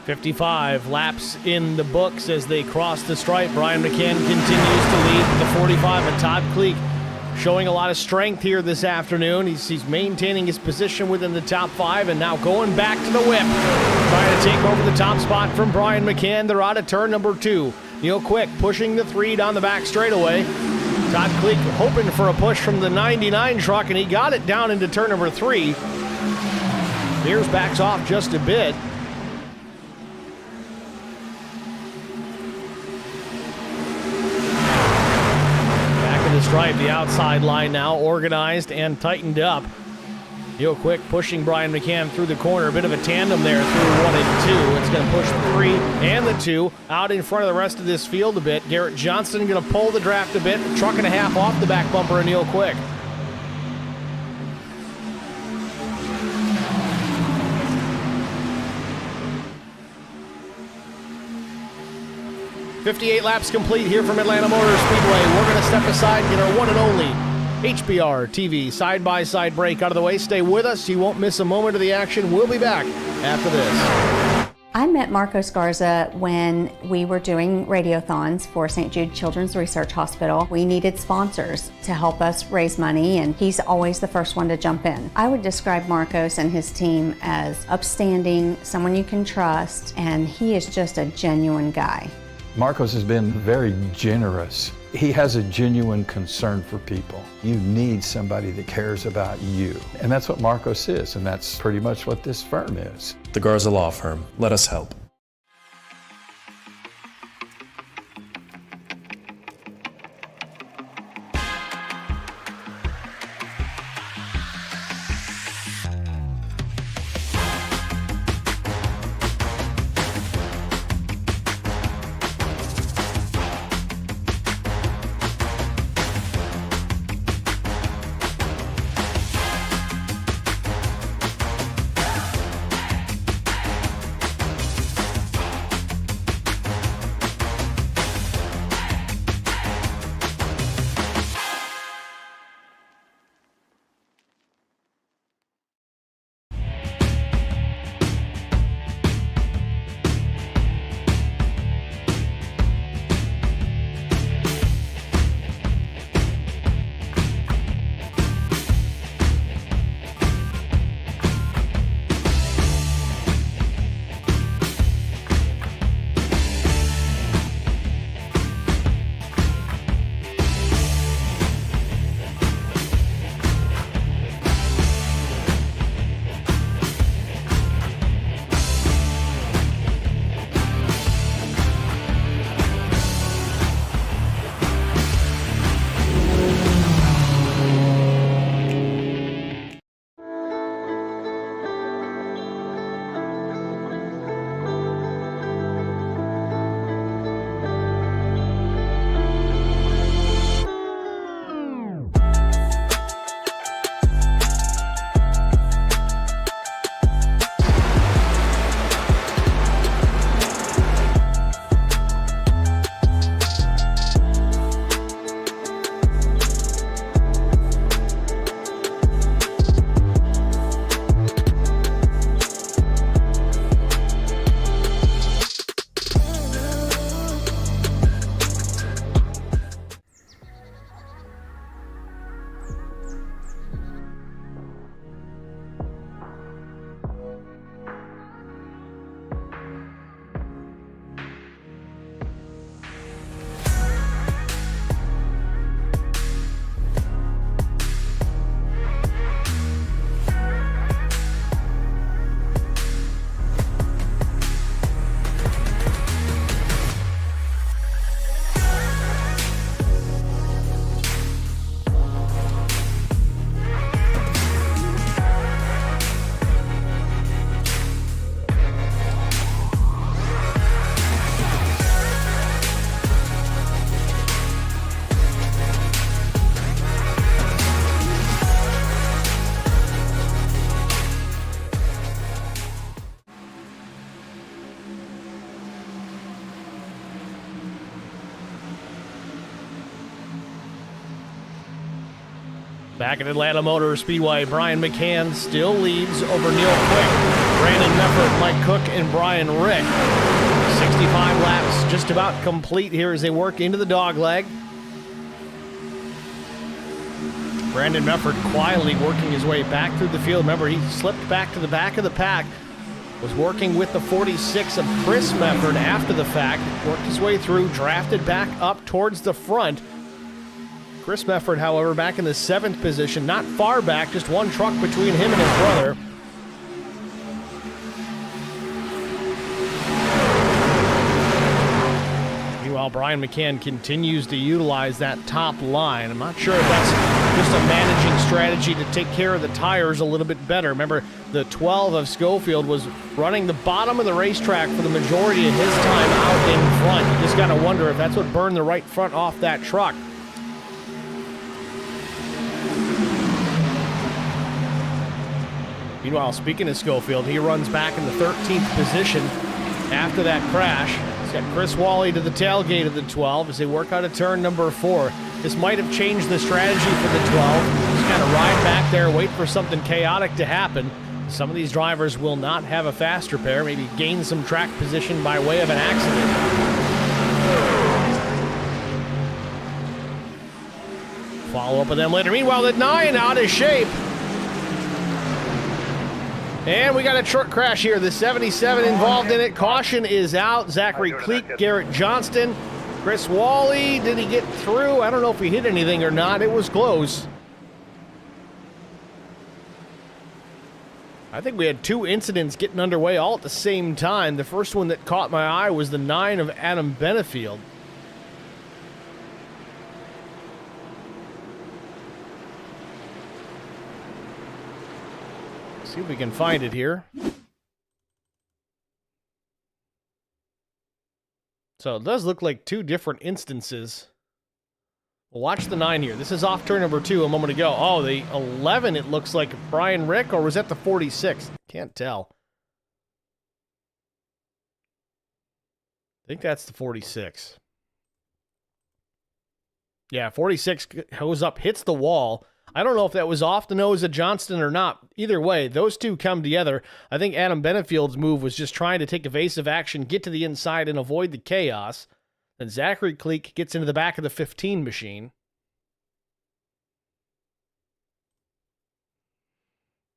.55 laps in the books as they cross the stripe. Brian McCann continues to lead the 45, and Todd Cleek showing a lot of strength here this afternoon. He's maintaining his position within the top 5 and now going back to the whip, trying to take over the top spot from Brian McCann. They're out of turn number 2. Neil Quick pushing the 3 down the back straightaway. Todd Cleek hoping for a push from the 99 truck, and he got it down into turn number 3. Mears backs off just a bit. Stripe, the outside line now organized and tightened up. Neil Quick pushing Brian McCann through the corner. A bit of a tandem there through 1 and 2. It's going to push the 3 and the 2 out in front of the rest of this field a bit. Garrett Johnston going to pull the draft a bit, truck and a half off the back bumper of Neil Quick. .58 laps complete here from Atlanta Motor Speedway. We're going to step aside and get our one and only HBR TV side-by-side break out of the way. Stay with us. You won't miss a moment of the action. We'll be back after this. I met Marcos Garza when we were doing radiothons for St. Jude Children's Research Hospital. We needed sponsors to help us raise money, and he's always the first one to jump in. I would describe Marcos and his team as upstanding, someone you can trust, and he is just a genuine guy. Marcos has been very generous. He has a genuine concern for people. You need somebody that cares about you. And that's what Marcos is, and that's pretty much what this firm is. The Garza Law Firm. Let us help. Back at Atlanta Motor Speedway, Brian McCann still leads over Neil Quick, Brandon Meffert, Mike Cook, and Brian Rick. 65 laps just about complete here as they work into the dogleg. Brandon Meffert quietly working his way back through the field. Remember, he slipped back to the back of the pack, was working with the 46 of Chris Meffert after the fact, worked his way through, drafted back up towards the front. Chris Meffert, however, back in the 7th position, not far back, just one truck between him and his brother. Meanwhile, Brian McCann continues to utilize that top line. I'm not sure if that's just a managing strategy to take care of the tires a little bit better. Remember, the 12 of Schofield was running the bottom of the racetrack for the majority of his time out in front. You just got to wonder if that's what burned the right front off that truck. Meanwhile, speaking of Schofield, he runs back in the 13th position after that crash. He's got Chris Wally to the tailgate of the 12 as they work out of turn number 4. This might have changed the strategy for the 12. Just kind of ride back there, wait for something chaotic to happen. Some of these drivers will not have a faster pair, maybe gain some track position by way of an accident. Follow up with them later. Meanwhile, the 9 out of shape. And we got a truck crash here. The 77 involved in it. Caution is out. Zachary Cleek, Garrett Johnston, Chris Wally. Did he get through? I don't know if he hit anything or not. It was close. I think we had 2 incidents getting underway all at the same time. The first one that caught my eye was the 9 of Adam Benefield. See if we can find it here. So it does look like 2 different instances. Well, watch the 9 here. This is off turn number 2 a moment ago. Oh, the 11, it looks like Brian Rick, or was that the 46? Can't tell. I think that's the 46. Yeah, 46 goes up, hits the wall. I don't know if that was off the nose of Johnston or not. Either way, those 2 come together. I think Adam Benefield's move was just trying to take evasive action, get to the inside, and avoid the chaos. Then Zachary Cleek gets into the back of the 15 machine.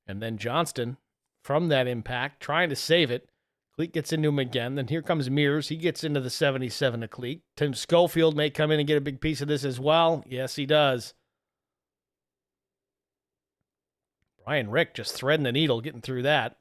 And then Johnston, from that impact, trying to save it. Cleek gets into him again. Then here comes Mears. He gets into the 77 of Cleek. Tim Schofield may come in and get a big piece of this as well. Yes, he does. Brian Rick just threading the needle, getting through that.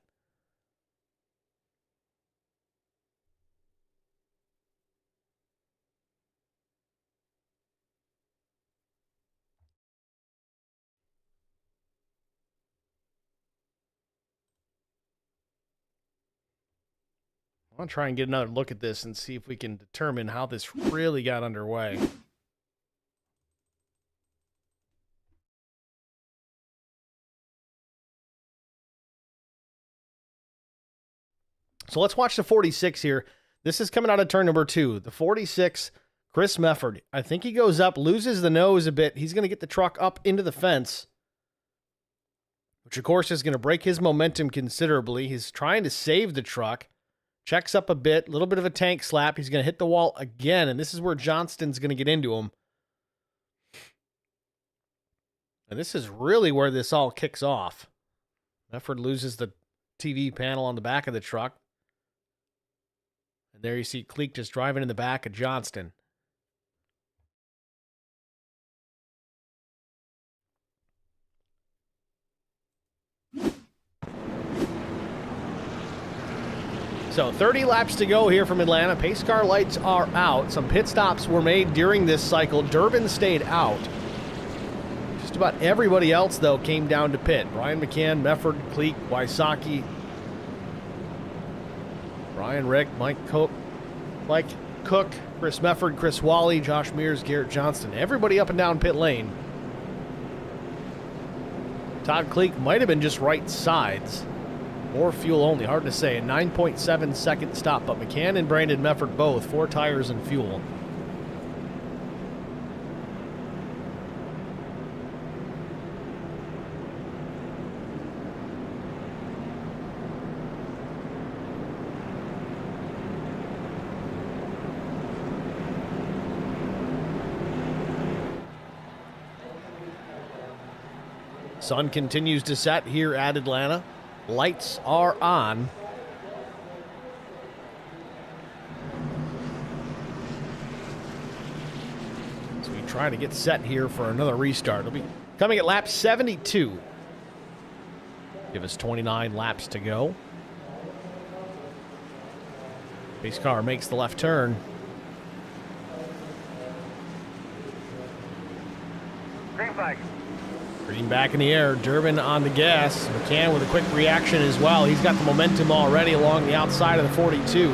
I want to try and get another look at this and see if we can determine how this really got underway. So let's watch the 46 here. This is coming out of turn number 2. The 46, Chris Meffert. I think he goes up, loses the nose a bit. He's going to get the truck up into the fence, which of course is going to break his momentum considerably. He's trying to save the truck. Checks up a bit, a little bit of a tank slap. He's going to hit the wall again, and this is where Johnston's going to get into him. And this is really where this all kicks off. Meffert loses the TV panel on the back of the truck. And there you see Cleek just driving in the back of Johnston. So 30 laps to go here from Atlanta. Pace car lights are out. Some pit stops were made during this cycle. Durbin stayed out. Just about everybody else, though, came down to pit. Brian McCann, Meffert, Cleek, Wysocki, Brian Rick, Mike Cook, Chris Meffert, Chris Wally, Josh Mears, Garrett Johnston. Everybody up and down pit lane. Todd Cleek might have been just right sides. More fuel only, hard to say. A 9.7 second stop, but McCann and Brandon Meffert both, 4 tires and fuel. Sun continues to set here at Atlanta. Lights are on. So we try to get set here for another restart. It'll be coming at lap 72. Give us 29 laps to go. Pace car makes the left turn. Green flag. Green back in the air. Durbin on the gas. McCann with a quick reaction as well. He's got the momentum already along the outside of the 42.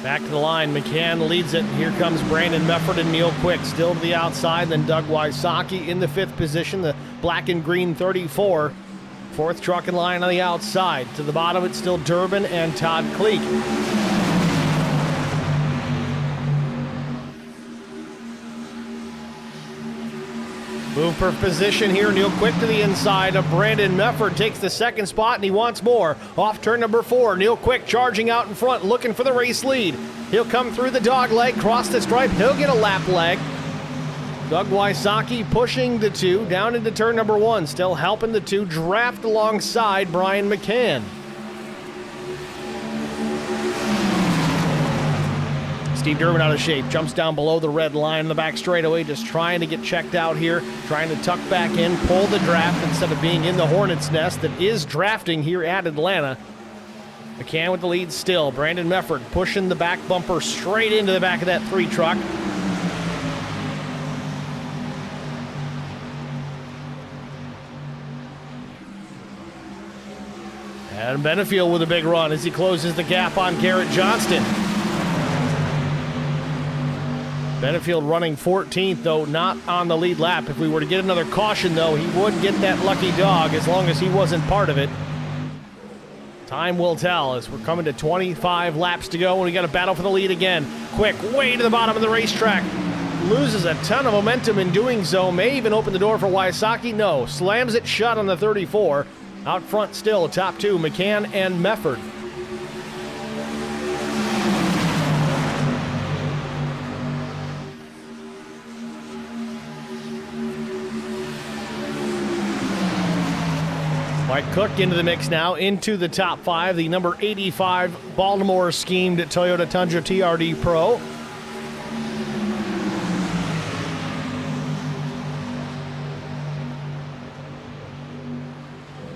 Back to the line, McCann leads it. Here comes Brandon Mefford and Neil Quick still to the outside. Then Doug Wysocki in the 5th position, the black and green 34. 4th truck in line on the outside. To the bottom, it's still Durbin and Todd Kleek. Move for position here. Neil Quick to the inside of Brandon Mefford. Takes the 2nd spot, and he wants more. Off turn number 4. Neil Quick charging out in front, looking for the race lead. He'll come through the dog leg, cross the stripe. He'll get a lap leg. Doug Wysocki pushing the 2 down into turn number 1. Still helping the 2 draft alongside Brian McCann. Steve Durbin out of shape, jumps down below the red line in the back straightaway, just trying to get checked out here, trying to tuck back in, pull the draft instead of being in the hornet's nest that is drafting here at Atlanta. McCann with the lead still. Brandon Mefford pushing the back bumper straight into the back of that 3 truck. And Benefield with a big run as he closes the gap on Garrett Johnston. Benefield running 14th, though not on the lead lap. If we were to get another caution, though, he would get that lucky dog as long as he wasn't part of it. Time will tell as we're coming to 25 laps to go, and we got a battle for the lead again. Quick, way to the bottom of the racetrack. Loses a ton of momentum in doing so. May even open the door for Wysocki. No, slams it shut on the 34. Out front still, top 2, McCann and Mefford. Mike Cook into the mix now, into the top 5. The number 85 Baltimore schemed Toyota Tundra TRD Pro.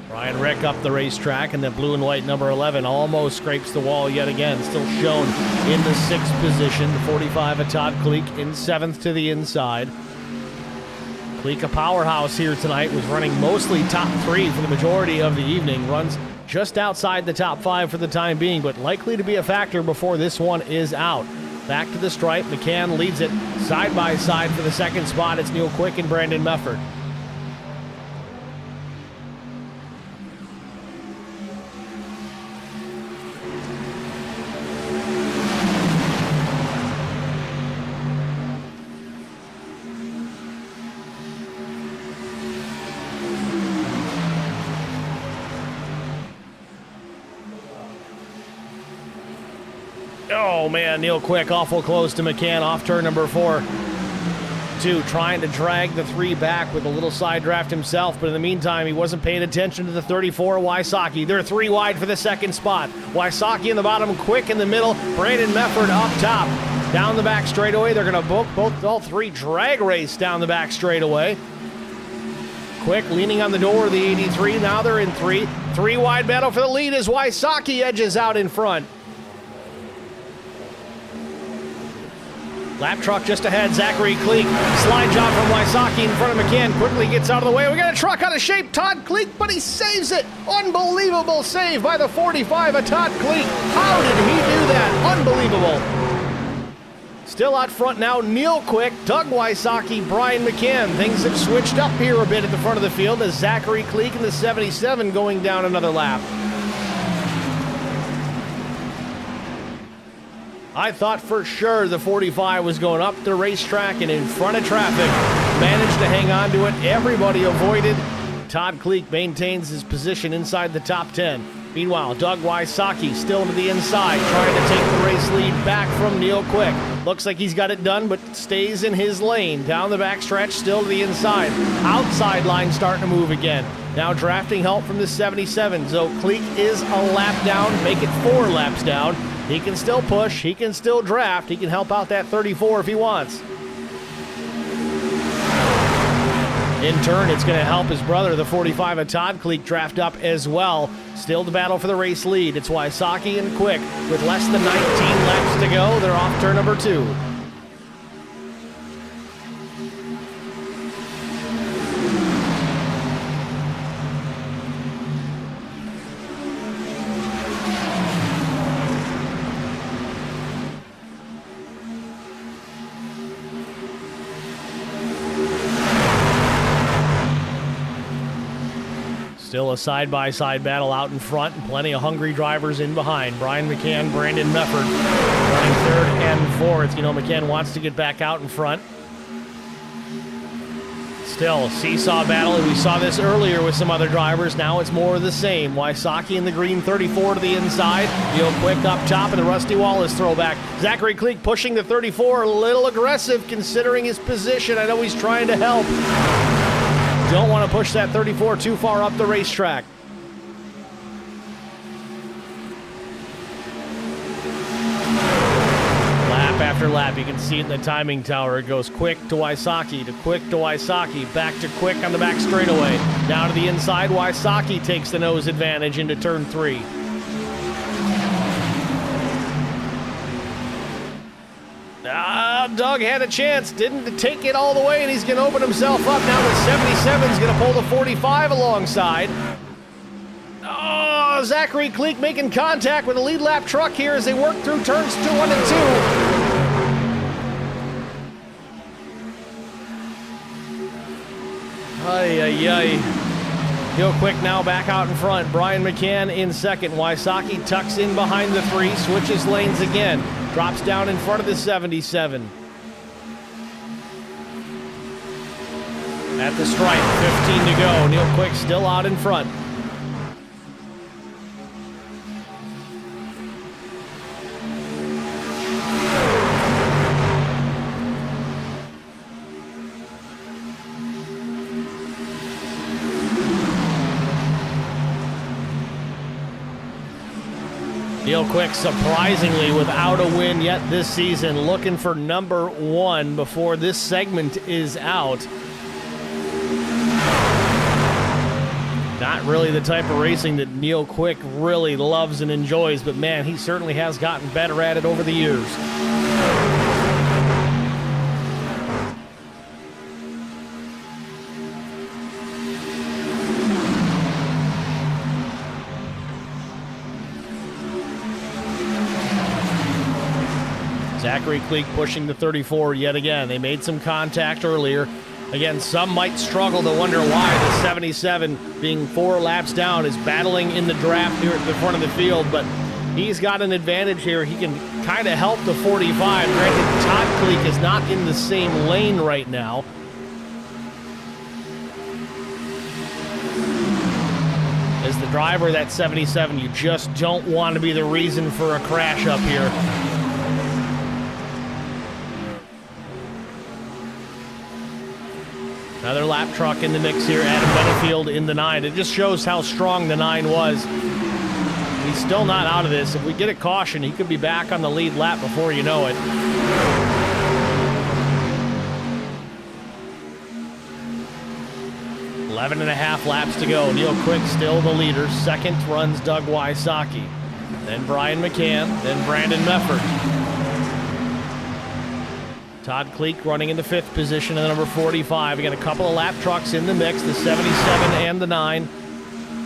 Ryan Rick up the racetrack, and the blue and white number 11 almost scrapes the wall yet again. Still shown in the 6th position. The 45 of Todd Kleek in 7th to the inside. Kleek, a powerhouse here tonight, was running mostly top 3 for the majority of the evening. Runs just outside the top 5 for the time being, but likely to be a factor before this one is out. Back to the stripe. McCann leads it side by side for the 2nd spot. It's Neil Quick and Brandon Mefford. Oh man, Neil Quick awful close to McCann off turn number 4. 2 trying to drag the 3 back with a little side draft himself, but in the meantime he wasn't paying attention to the 34 Wysocki. They're 3 wide for the 2nd spot. Wysocki in the bottom, Quick in the middle, Brandon Mefford up top. Down the back straightaway, they're going to all 3 drag race down the back straightaway. Quick leaning on the door of the 83, now they're in 3. 3 wide battle for the lead as Wysocki edges out in front. Lap truck just ahead, Zachary Kleek. Slide job from Wysocki in front of McCann. Quickly gets out of the way. We got a truck out of shape. Todd Kleek, but he saves it. Unbelievable save by the 45 of Todd Kleek. How did he do that? Unbelievable. Still out front now, Neil Quick, Doug Wysocki, Brian McCann. Things have switched up here a bit at the front of the field as Zachary Cleek in the 77 going down another lap. I thought for sure the 45 was going up the racetrack and in front of traffic. Managed to hang on to it. Everybody avoided. Todd Cleek maintains his position inside the top 10. Meanwhile, Doug Wysocki still to the inside, trying to take the race lead back from Neil Quick. Looks like he's got it done, but stays in his lane. Down the backstretch, still to the inside. Outside line starting to move again. Now drafting help from the 77. So Cleek is a lap down, make it 4 laps down. He can still push, he can still draft, he can help out that 34 if he wants. In turn, it's going to help his brother, the 45 of Todd Cleek, draft up as well. Still the battle for the race lead. It's Wysocki and Quick. With less than 19 laps to go, they're off turn number 2. Still a side-by-side battle out in front, and plenty of hungry drivers in behind. Brian McCann, Brandon Mefford running 3rd and 4th. You know, McCann wants to get back out in front. Still, seesaw battle, and we saw this earlier with some other drivers. Now it's more of the same. Wysocki in the green 34 to the inside. Neil Quick up top, and the Rusty Wallace throwback. Zachary Cleek pushing the 34, a little aggressive considering his position. I know he's trying to help. Don't want to push that 34 too far up the racetrack. Lap after lap, you can see it in the timing tower. It goes Quick to Wysocki, to Quick to Wysocki, back to Quick on the back straightaway. Down to the inside, Wysocki takes the nose advantage into turn 3. Doug had a chance, didn't take it all the way, and he's going to open himself up. Now the 77 is going to pull the 45 alongside. Oh, Zachary Cleek making contact with a lead lap truck here as they work through turns 1 and 2. Ay, ay, ay. Neil Quick now back out in front. Brian McCann in second. Wysocki tucks in behind the 3, switches lanes again. Drops down in front of the 77. At the stripe, 15 to go. Neil Quick still out in front. Neil Quick surprisingly without a win yet this season, looking for number 1 before this segment is out. Not really the type of racing that Neil Quick really loves and enjoys, but man, he certainly has gotten better at it over the years. Zachary Cleek pushing the 34 yet again. They made some contact earlier. Again, some might struggle to wonder why the 77, being 4 laps down, is battling in the draft here at the front of the field, but he's got an advantage here. He can kind of help the 45. Granted, Todd Cleek is not in the same lane right now. As the driver of that 77, you just don't want to be the reason for a crash up here. Another lap truck in the mix here. Adam Benefield in the 9. It just shows how strong the 9 was. He's still not out of this. If we get a caution, he could be back on the lead lap before you know it. Eleven and a half laps to go. Neil Quick still the leader. Second runs Doug Wysocki. Then Brian McCann. Then Brandon Mefford. Todd Cleek running in the 5th position in the number 45. We got a couple of lap trucks in the mix, the 77 and the 9.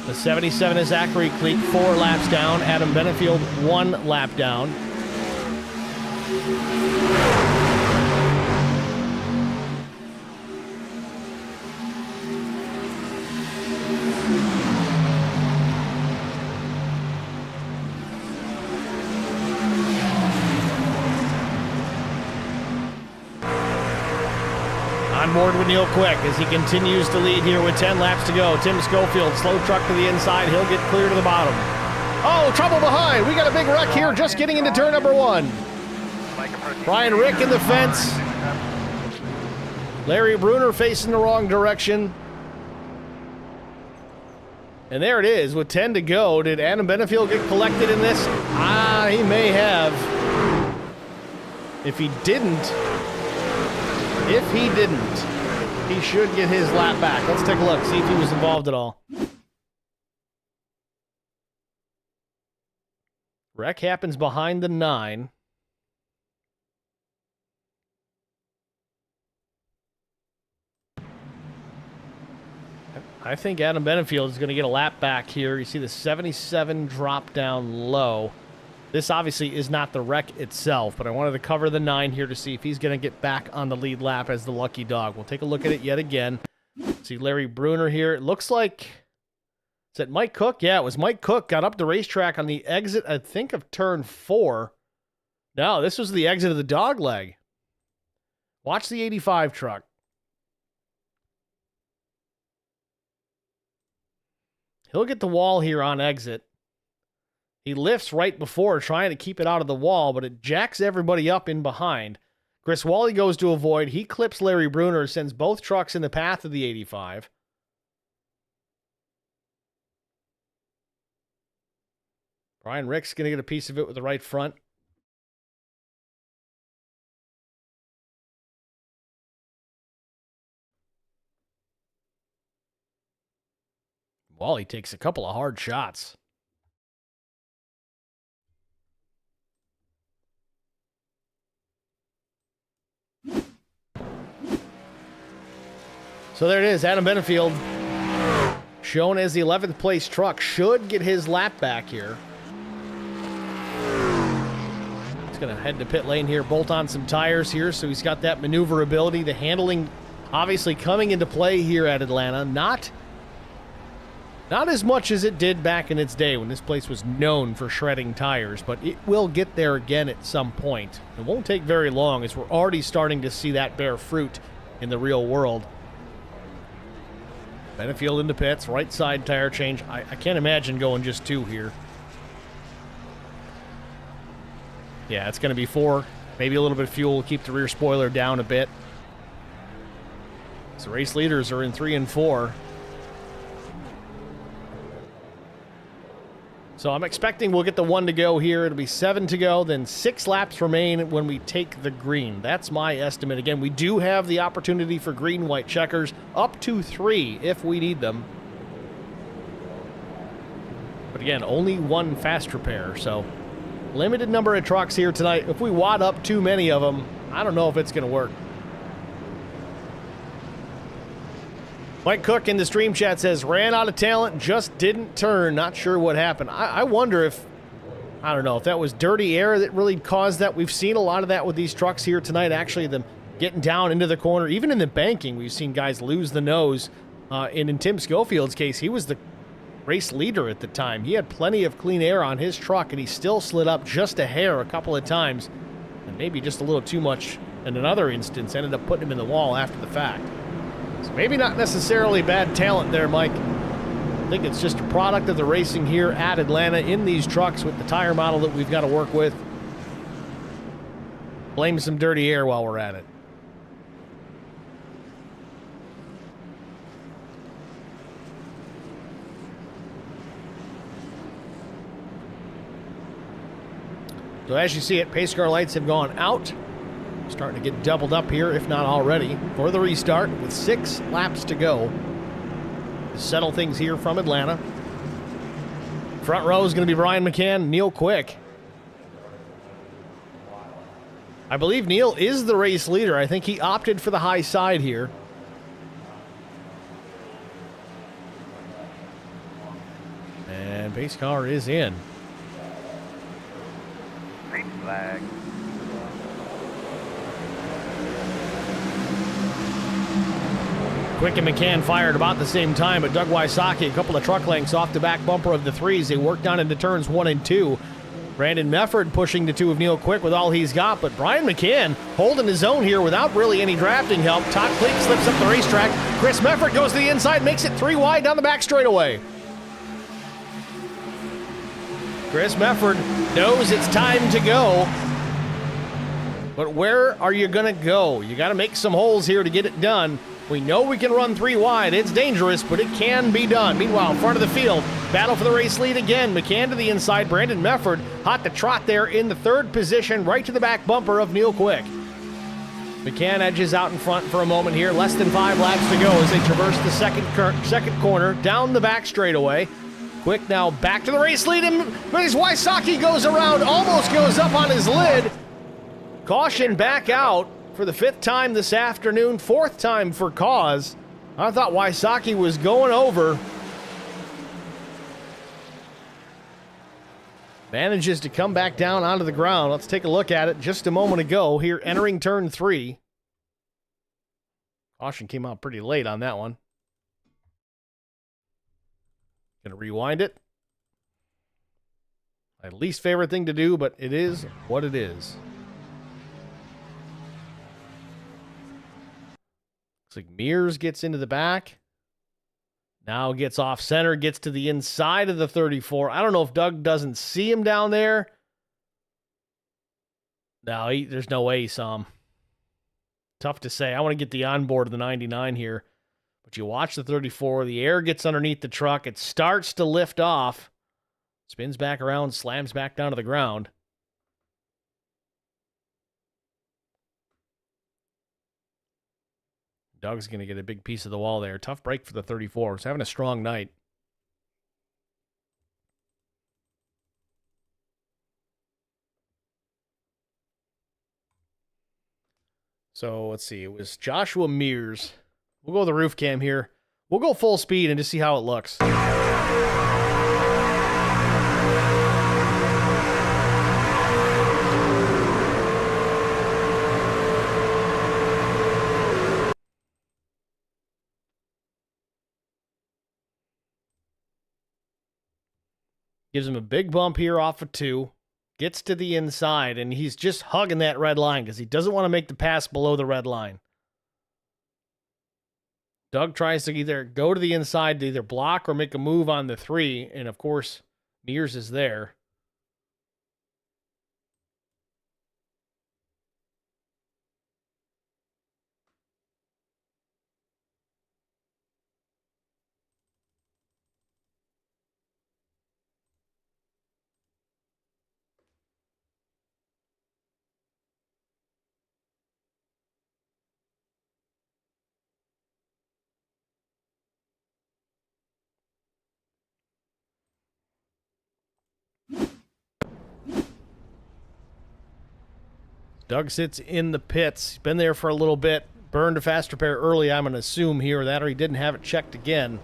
The 77 is Zachary Cleek, 4 laps down. Adam Benefield, 1 lap down. forward with Neil Quick as he continues to lead here with 10 laps to go. Tim Schofield, slow truck to the inside. He'll get clear to the bottom. Oh, trouble behind. We got a big wreck here just getting into turn number 1. Brian Rick in the fence. Larry Bruner facing the wrong direction. And there it is with 10 to go. Did Adam Benefield get collected in this? He may have. If he didn't, he should get his lap back. Let's take a look, see if he was involved at all. Wreck happens behind the 9. I think Adam Benefield is going to get a lap back here. You see the 77 drop down low. This obviously is not the wreck itself, but I wanted to cover the 9 here to see if he's going to get back on the lead lap as the lucky dog. We'll take a look at it yet again. See Larry Bruner here. It looks like, is it Mike Cook? Yeah, it was Mike Cook. Got up the racetrack on the exit, I think, of turn 4. No, this was the exit of the dog leg. Watch the 85 truck. He'll get the wall here on exit. He lifts right before trying to keep it out of the wall, but it jacks everybody up in behind. Chris Wally goes to avoid. He clips Larry Bruner, sends both trucks in the path of the 85. Brian Rick's going to get a piece of it with the right front. Wally takes a couple of hard shots. So there it is. Adam Benefield, shown as the 11th place truck, should get his lap back here. He's going to head to pit lane here, bolt on some tires here, so he's got that maneuverability. The handling obviously coming into play here at Atlanta. Not as much as it did back in its day when this place was known for shredding tires, but it will get there again at some point. It won't take very long as we're already starting to see that bear fruit in the real world. Benefield into pits, right side tire change. I can't imagine going just 2 here. Yeah, it's going to be 4. Maybe a little bit of fuel, keep the rear spoiler down a bit. So race leaders are in 3 and 4. So I'm expecting we'll get the 1 to go here. It'll be 7 to go, then 6 laps remain when we take the green. That's my estimate. Again, we do have the opportunity for green-white checkers, up to 3 if we need them. But again, only 1 fast repair, so limited number of trucks here tonight. If we wad up too many of them, I don't know if it's going to work. Mike Cook in the stream chat says, ran out of talent, just didn't turn. Not sure what happened. I wonder if, I don't know, if that was dirty air that really caused that. We've seen a lot of that with these trucks here tonight, actually, them getting down into the corner. Even in the banking, we've seen guys lose the nose. And in Tim Schofield's case, he was the race leader at the time. He had plenty of clean air on his truck, and he still slid up just a hair a couple of times. And maybe just a little too much in another instance, ended up putting him in the wall after the fact. So maybe not necessarily bad talent there, Mike. I think it's just a product of the racing here at Atlanta in these trucks with the tire model that we've got to work with. Blame some dirty air while we're at it. So as you see it, pace car lights have gone out. Starting to get doubled up here, if not already, for the restart with 6 laps to go. To settle things here from Atlanta. Front row is going to be Brian McCann, Neil Quick. I believe Neil is the race leader. I think he opted for the high side here. And pace car is in. Green flag. Quick and McCann fired about the same time, but Doug Wysocki, a couple of truck lengths off the back bumper of the 3s. They worked down into turns 1 and 2. Brandon Mefford pushing the two of Neil Quick with all he's got, but Brian McCann holding his own here without really any drafting help. Todd Cleek slips up the racetrack. Chris Mefford goes to the inside, makes it 3 wide down the back straightaway. Chris Mefford knows it's time to go. But where are you going to go? You got to make some holes here to get it done. We know we can run 3 wide. It's dangerous, but it can be done. Meanwhile, front of the field, battle for the race lead again. McCann to the inside. Brandon Mefford hot to trot there in the 3rd position, right to the back bumper of Neil Quick. McCann edges out in front for a moment here. Less than 5 laps to go as they traverse the second corner down the back straightaway. Quick now back to the race lead, and Wysocki goes around, almost goes up on his lid. Caution back out for the 5th time this afternoon, 4th time for cause. I thought Wysocki was going over. Manages to come back down onto the ground. Let's take a look at it just a moment ago here entering turn 3. Caution came out pretty late on that one. Gonna rewind it. My least favorite thing to do, but it is what it is. Looks like Mears gets into the back. Now gets off center, gets to the inside of the 34. I don't know if Doug doesn't see him down there. No, there's no way he saw him. Tough to say. I want to get the onboard of the 99 here. But you watch the 34. The air gets underneath the truck. It starts to lift off. Spins back around, slams back down to the ground. Doug's going to get a big piece of the wall there. Tough break for the 34. He's having a strong night. So let's see. It was Joshua Mears. We'll go with the roof cam here. We'll go full speed and just see how it looks. Gives him a big bump here off of 2. Gets to the inside, and he's just hugging that red line because he doesn't want to make the pass below the red line. Doug tries to either go to the inside to either block or make a move on the 3, and of course, Mears is there. Doug sits in the pits. He's been there for a little bit. Burned a fast repair early, I'm going to assume here, that or he didn't have it checked again.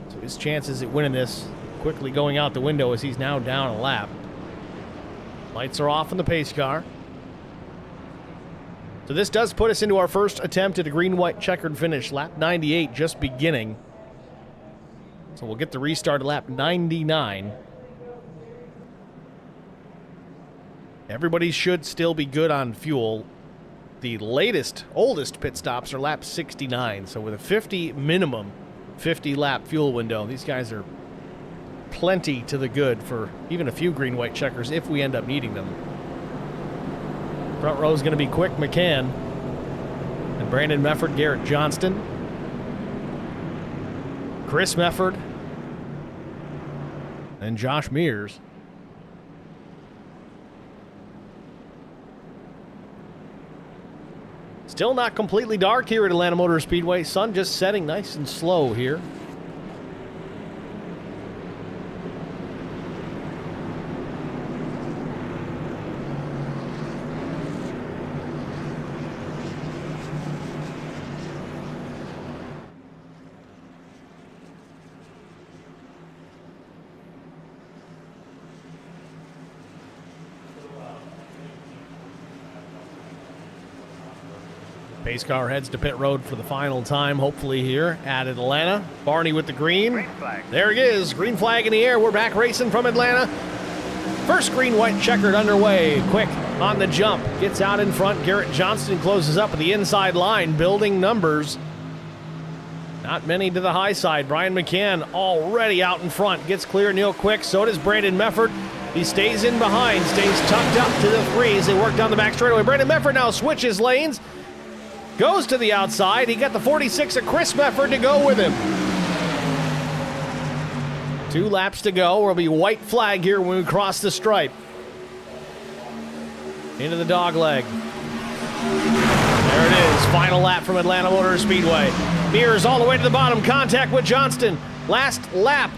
So his chances at winning this quickly going out the window as he's now down a lap. Lights are off on the pace car. So this does put us into our first attempt at a green-white checkered finish. Lap 98 just beginning. So we'll get the restart at lap 99. Everybody should still be good on fuel. The oldest pit stops are lap 69. So with a 50 minimum, 50 lap fuel window, these guys are plenty to the good for even a few green-white checkers if we end up needing them. Front row is going to be Quick, McCann, and Brandon Mefford, Garrett Johnston, Chris Mefford, and Josh Mears. Still not completely dark here at Atlanta Motor Speedway. Sun just setting nice and slow here. Pace car heads to pit road for the final time, hopefully here at Atlanta. Barney with the green. There he is, green flag in the air. We're back racing from Atlanta. First green, white checkered underway. Quick on the jump. Gets out in front. Garrett Johnston closes up at the inside line, building numbers. Not many to the high side. Brian McCann already out in front. Gets clear. Neil Quick. So does Brandon Mefford. He stays in behind. Stays tucked up to the threes. They work down the back straightaway. Brandon Mefford now switches lanes. Goes to the outside. He got the 46 of Chris Mefford to go with him. 2 laps to go. There'll be white flag here when we cross the stripe. Into the dog leg. There it is. Final lap from Atlanta Motor Speedway. Mears all the way to the bottom. Contact with Johnston. Last lap.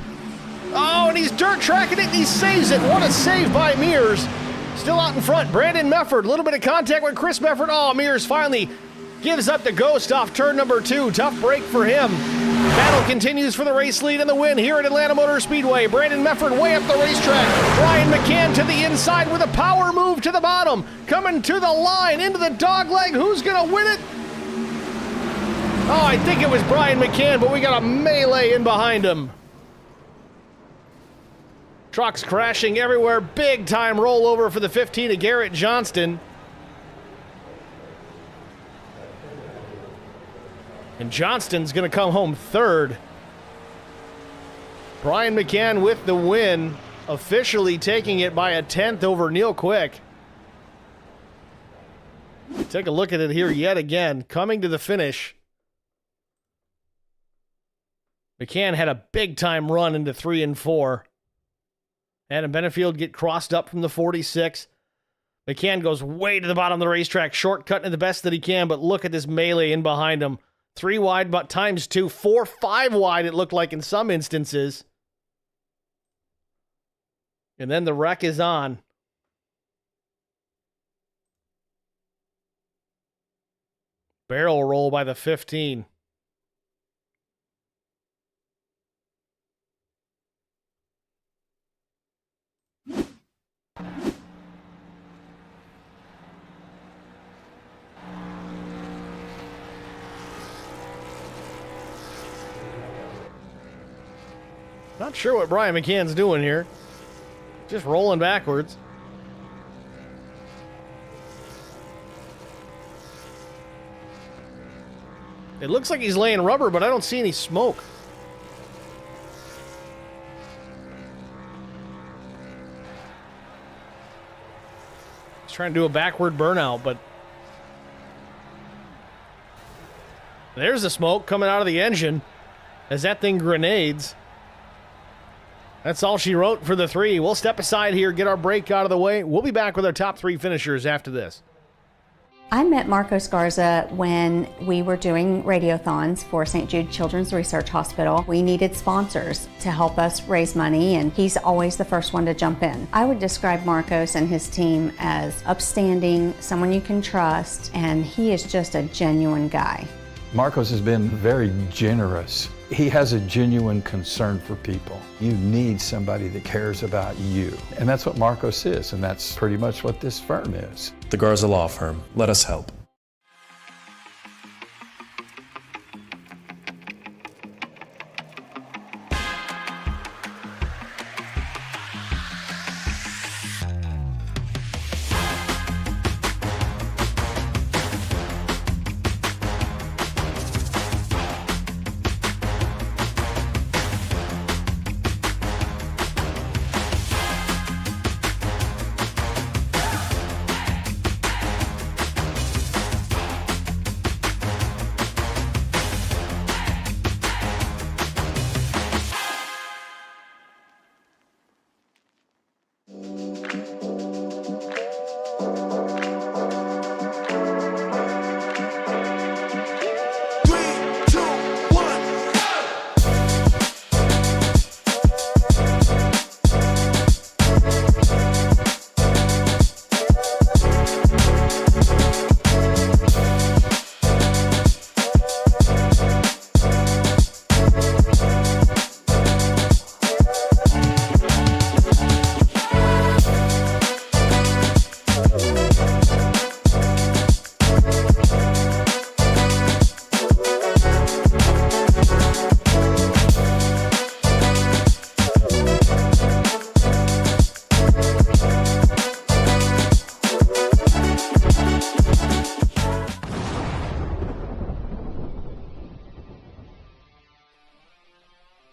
Oh, and he's dirt tracking it, and he saves it. What a save by Mears. Still out in front. Brandon Mefford. A little bit of contact with Chris Mefford. Oh, Mears finally gives up the ghost off turn number 2. Tough break for him. Battle continues for the race lead and the win here at Atlanta Motor Speedway. Brandon Mefford way up the racetrack. Brian McCann to the inside with a power move to the bottom. Coming to the line, into the dogleg. Who's going to win it? Oh, I think it was Brian McCann, but we got a melee in behind him. Trucks crashing everywhere. Big time rollover for the 15 of Garrett Johnston. And Johnston's going to come home third. Brian McCann with the win, officially taking it by a 10th over Neil Quick. Take a look at it here yet again. Coming to the finish. McCann had a big-time run into 3 and 4. Adam Benefield get crossed up from the 46. McCann goes way to the bottom of the racetrack, shortcutting the best that he can, but look at this melee in behind him. 3 wide, but times 2, 4, 5 wide, it looked like in some instances. And then the wreck is on. Barrel roll by the 15. Not sure what Brian McCann's doing here. Just rolling backwards. It looks like he's laying rubber, but I don't see any smoke. He's trying to do a backward burnout, but there's the smoke coming out of the engine as that thing grenades. That's all she wrote for the 3. We'll step aside here, get our break out of the way. We'll be back with our top 3 finishers after this. I met Marcos Garza when we were doing radiothons for St. Jude Children's Research Hospital. We needed sponsors to help us raise money, and he's always the first one to jump in. I would describe Marcos and his team as upstanding, someone you can trust, and he is just a genuine guy. Marcos has been very generous. He has a genuine concern for people. You need somebody that cares about you. And that's what Marcos is, and that's pretty much what this firm is. The Garza Law Firm. Let us help.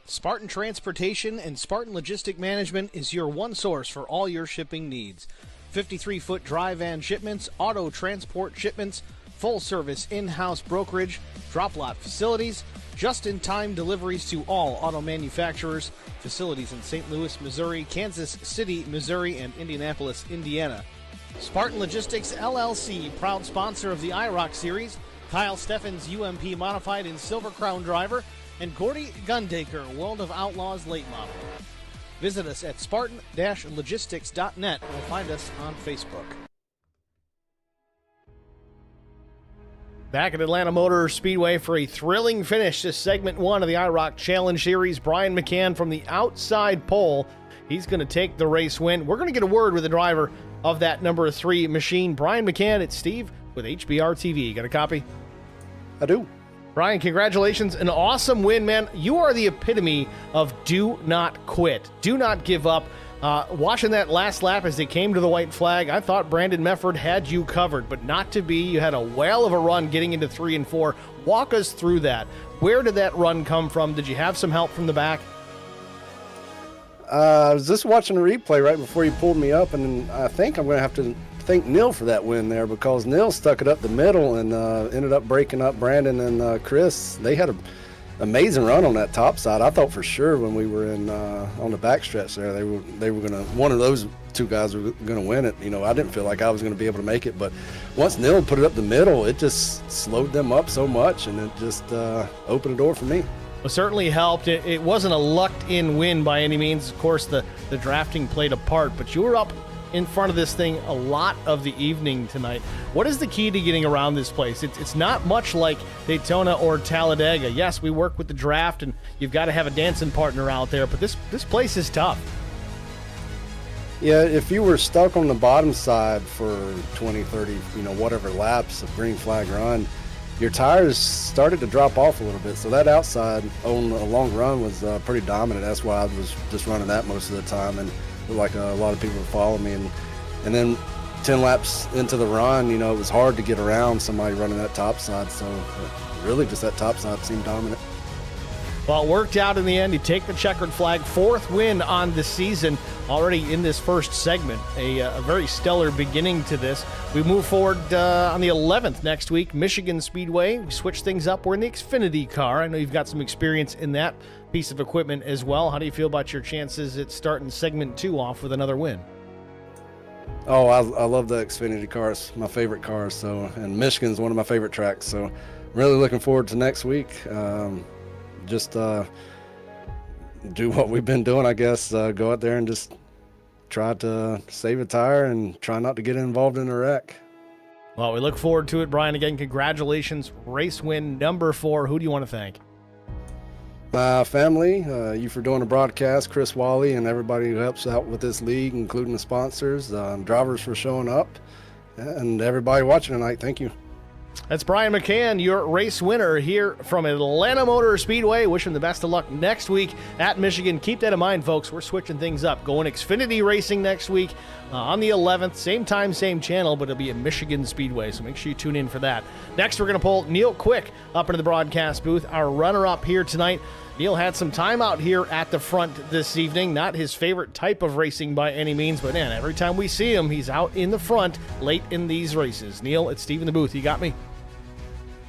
Spartan Transportation and Spartan Logistic Management is your one source for all your shipping needs. 53-foot dry van shipments, auto transport shipments, full-service in-house brokerage, drop lot facilities, just-in-time deliveries to all auto manufacturers, facilities in St. Louis, Missouri, Kansas City, Missouri, and Indianapolis, Indiana. Spartan Logistics LLC, proud sponsor of the IROC Series, Kyle Steffens UMP Modified and Silver Crown Driver, and Gordy Gundaker, World of Outlaws Late Model. Visit us at spartan-logistics.net or find us on Facebook. Back at Atlanta Motor Speedway for a thrilling finish to segment 1 of the IROC Challenge Series. Brian McCann from the outside pole. He's going to take the race win. We're going to get a word with the driver of that number 3 machine. Brian McCann, it's Steve with HBR TV. Got a copy? I do. Brian, congratulations. An awesome win, man. You are the epitome of do not quit. Do not give up. Watching that last lap as they came to the white flag, I thought Brandon Mefford had you covered, but not to be. You had a whale of a run getting into 3 and 4. Walk us through that. Where did that run come from? Did you have some help from the back? I was just watching the replay right before you pulled me up, and I think I'm going to have to thank Neil for that win there, because Neil stuck it up the middle and ended up breaking up Brandon and Chris. They had an amazing run on that top side. I thought for sure when we were in on the backstretch there, they were going to, one of those two guys were going to win it. You know, I didn't feel like I was going to be able to make it, but once Neil put it up the middle, it just slowed them up so much, and it just opened the door for me. Well, certainly helped. It wasn't a lucked-in win by any means. Of course, the drafting played a part, but you were up in front of this thing a lot of the evening tonight. What is the key to getting around this place? It's not much like Daytona or Talladega. Yes, we work with the draft, and you've got to have a dancing partner out there, but this place is tough. Yeah, if you were stuck on the bottom side for 20, 30, whatever laps of green flag run, your tires started to drop off a little bit. So that outside on a long run was pretty dominant. That's why I was just running that most of the time, and like a lot of people would follow me. And then 10 laps into the run, it was hard to get around somebody running that top side. So really just that top side seemed dominant. Well, it worked out in the end. You take the checkered flag, 4th win on the season already in this first segment. A very stellar beginning to this. We move forward on the 11th next week, Michigan Speedway. We switch things up. We're in the Xfinity car. I know you've got some experience in that piece of equipment as well. How do you feel about your chances at starting segment 2 off with another win? Oh, I love the Xfinity car. It's my favorite car. And Michigan's one of my favorite tracks. So I'm really looking forward to next week. Just do what we've been doing, I guess. Go out there and just try to save a tire and try not to get involved in a wreck. Well, we look forward to it, Brian. Again, congratulations. Race win number 4. Who do you want to thank? My family, you for doing the broadcast, Chris Wally, and everybody who helps out with this league, including the sponsors, drivers for showing up, and everybody watching tonight. Thank you. That's Brian McCann, your race winner here from Atlanta Motor Speedway. Wish him the best of luck next week at Michigan. Keep that in mind, folks. We're switching things up. Going Xfinity Racing next week on the 11th. Same time, same channel, but it'll be at Michigan Speedway, so make sure you tune in for that. Next, we're going to pull Neil Quick up into the broadcast booth, our runner-up here tonight. Neil had some time out here at the front this evening. Not his favorite type of racing by any means, but man, every time we see him, he's out in the front late in these races. Neil, it's Steve in the booth. You got me?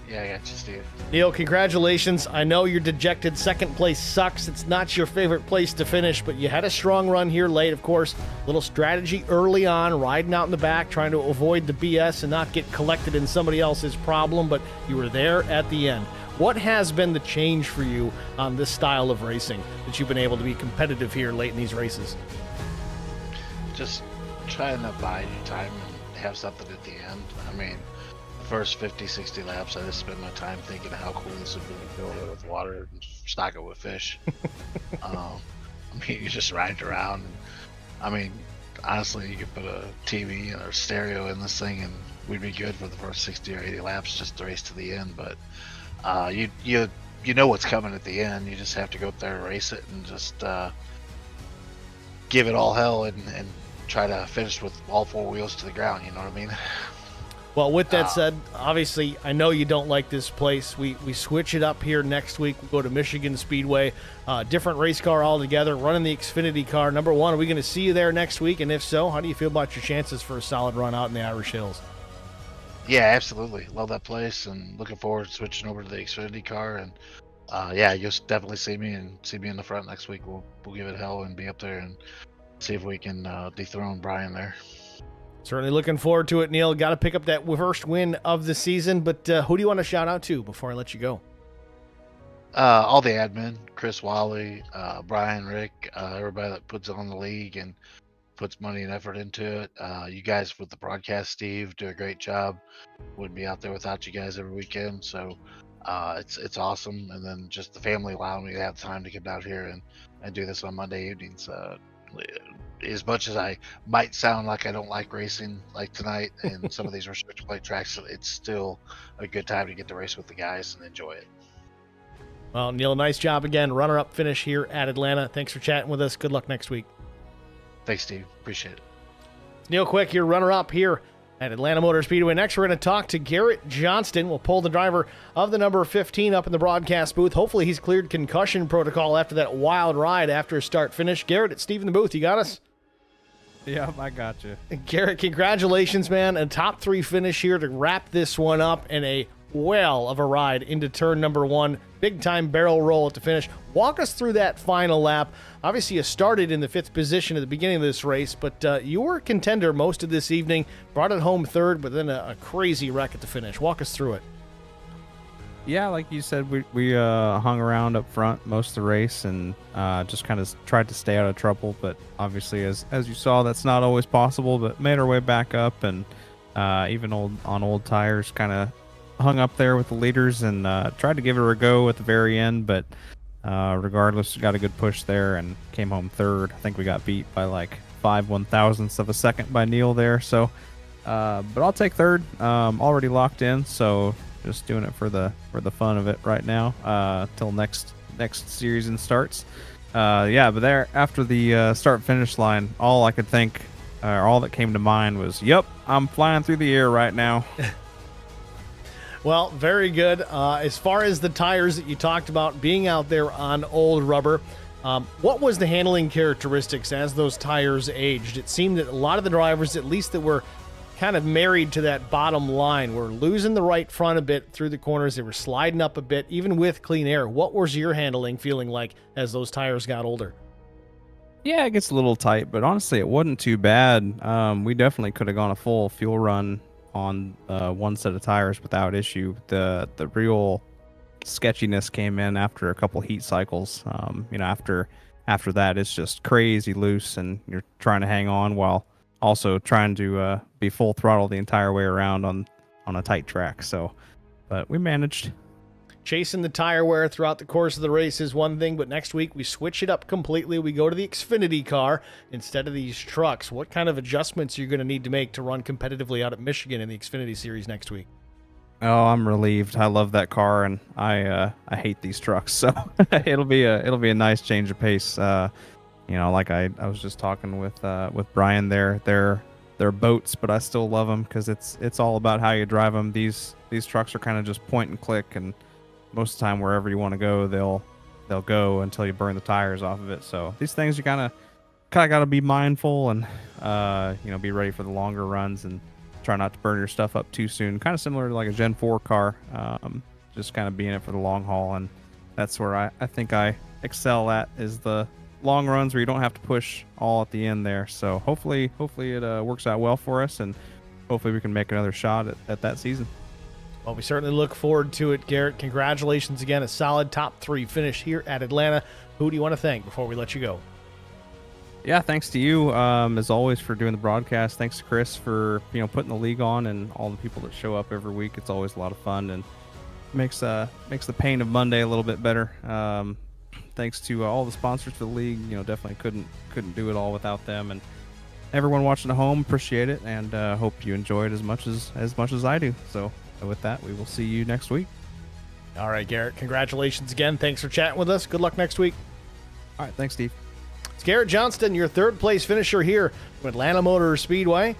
Yeah, I got you, Steve. Neil, congratulations. I know you're dejected. Second place sucks. It's not your favorite place to finish, but you had a strong run here late, of course. Little strategy early on, riding out in the back, trying to avoid the BS and not get collected in somebody else's problem, but you were there at the end. What has been the change for you on this style of racing that you've been able to be competitive here late in these races? Just trying to buy you time and have something at the end. I mean, the first 50, 60 laps, I just spent my time thinking how cool this would be to fill it with water and stock it with fish. I mean, you just ride around. And, I mean, honestly, you could put a TV or stereo in this thing and we'd be good for the first 60 or 80 laps just to race to the end. But you know what's coming at the end. You just have to go up there and race it and just give it all hell and try to finish with all 4 wheels to the ground. You know what I mean? Well, with that said, obviously, I know you don't like this place. We switch it up here next week. We go to Michigan Speedway, different race car altogether, running the Xfinity car. Number one, are we going to see you there next week? And if so, how do you feel about your chances for a solid run out in the Irish Hills? Yeah, absolutely. Love that place, and looking forward to switching over to the Xfinity car. And yeah, you'll definitely see me in the front next week. We'll give it hell and be up there and see if we can dethrone Brian there. Certainly looking forward to it, Neil. Got to pick up that first win of the season, but who do you want to shout out to before I let you go? All the admin, Chris Wally, Brian, Rick, everybody that puts on the league and puts money and effort into it. You guys with the broadcast, Steve, do a great job. Wouldn't be out there without you guys every weekend. So it's awesome. And then just the family allowing me to have time to come out here and do this on Monday evenings. As much as I might sound like I don't like racing like tonight and some of these restriction plate tracks, it's still a good time to get to race with the guys and enjoy it. Well, Neil, nice job again. Runner-up finish here at Atlanta. Thanks for chatting with us. Good luck next week. Thanks, Steve. Appreciate it. Neil Quick, your runner-up here at Atlanta Motor Speedway. Next, we're going to talk to Garrett Johnston. We'll pull the driver of the number 15 up in the broadcast booth. Hopefully he's cleared concussion protocol after that wild ride after start-finish. Garrett, it's Steve in the booth. You got us? Yeah, I got you. Garrett, congratulations, man. A top 3 finish here to wrap this one up, and a whale of a ride into turn number 1. Big-time barrel roll at the finish. Walk us through that final lap. Obviously, you started in the 5th position at the beginning of this race, but you were a contender most of this evening. Brought it home 3rd, but then a crazy wreck at the finish. Walk us through it. Yeah, like you said, we hung around up front most of the race and just kind of tried to stay out of trouble. But obviously, as you saw, that's not always possible. But made our way back up, and even on old tires, kind of hung up there with the leaders and tried to give it a go at the very end. But regardless, got a good push there and came home 3rd. I think we got beat by like 5/1000ths of a second by Neil there. So, but I'll take 3rd. Already locked in, so. Just doing it for the fun of it right now till next season starts. Yeah, but there after the start finish line, all I could think, all that came to mind was, "Yep, I'm flying through the air right now." Well, very good. As far as the tires that you talked about being out there on old rubber, what was the handling characteristics as those tires aged? It seemed that a lot of the drivers, at least that were kind of married to that bottom line, were losing the right front a bit through the corners. They were sliding up a bit, even with clean air. What was your handling feeling like as those tires got older? Yeah, it gets a little tight, but honestly, it wasn't too bad. We definitely could have gone a full fuel run on one set of tires without issue. The real sketchiness came in after a couple heat cycles. After that, it's just crazy loose, and you're trying to hang on while also trying to be full throttle the entire way around on a tight track. So, but we managed. Chasing the tire wear throughout the course of the race is one thing, but next week we switch it up completely. We go to the Xfinity car instead of these trucks. What kind of adjustments are you going to need to make to run competitively out at Michigan in the Xfinity Series next week? Oh, I'm relieved. I love that car, and I hate these trucks. So it'll be a nice change of pace. Like I was just talking with Brian there. They're boats, but I still love them because it's all about how you drive them. These trucks are kind of just point and click, and most of the time wherever you want to go, they'll go until you burn the tires off of it. So these things you kind of got to be mindful and be ready for the longer runs and try not to burn your stuff up too soon. Kind of similar to like a Gen 4 car, just kind of being it for the long haul, and that's where I think I excel at, is the long runs where you don't have to push all at the end there. So hopefully it works out well for us, and hopefully we can make another shot at that season. Well, we certainly look forward to it, Garrett. Congratulations again. A solid top 3 finish here at Atlanta. Who do you want to thank before we let you go? Yeah, thanks to you, as always, for doing the broadcast. Thanks to Chris for putting the league on, and all the people that show up every week. It's always a lot of fun and makes the pain of Monday a little bit better. Thanks to all the sponsors for the league. Definitely couldn't do it all without them, and everyone watching at home, appreciate it, and hope you enjoy it as much as I do. So with that, we will see you next week. All right, Garrett, congratulations again. Thanks for chatting with us. Good luck next week. All right, thanks, Steve. It's Garrett Johnston, your 3rd place finisher here from Atlanta Motor Speedway.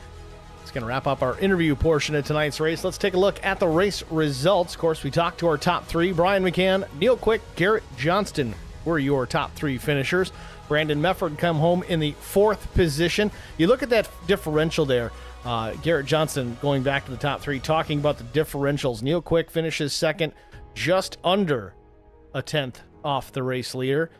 It's Going to wrap up our interview portion of tonight's race. Let's take a look at the race results. Of course, we talked to our top three. Brian McCann, Neil Quick, Garrett Johnston were your top three finishers. Brandon Mefford come home in the 4th position. You look at that differential there. Garrett Johnston going back to the top three, talking about the differentials. Neil Quick finishes second, just under a 10th off the race leader.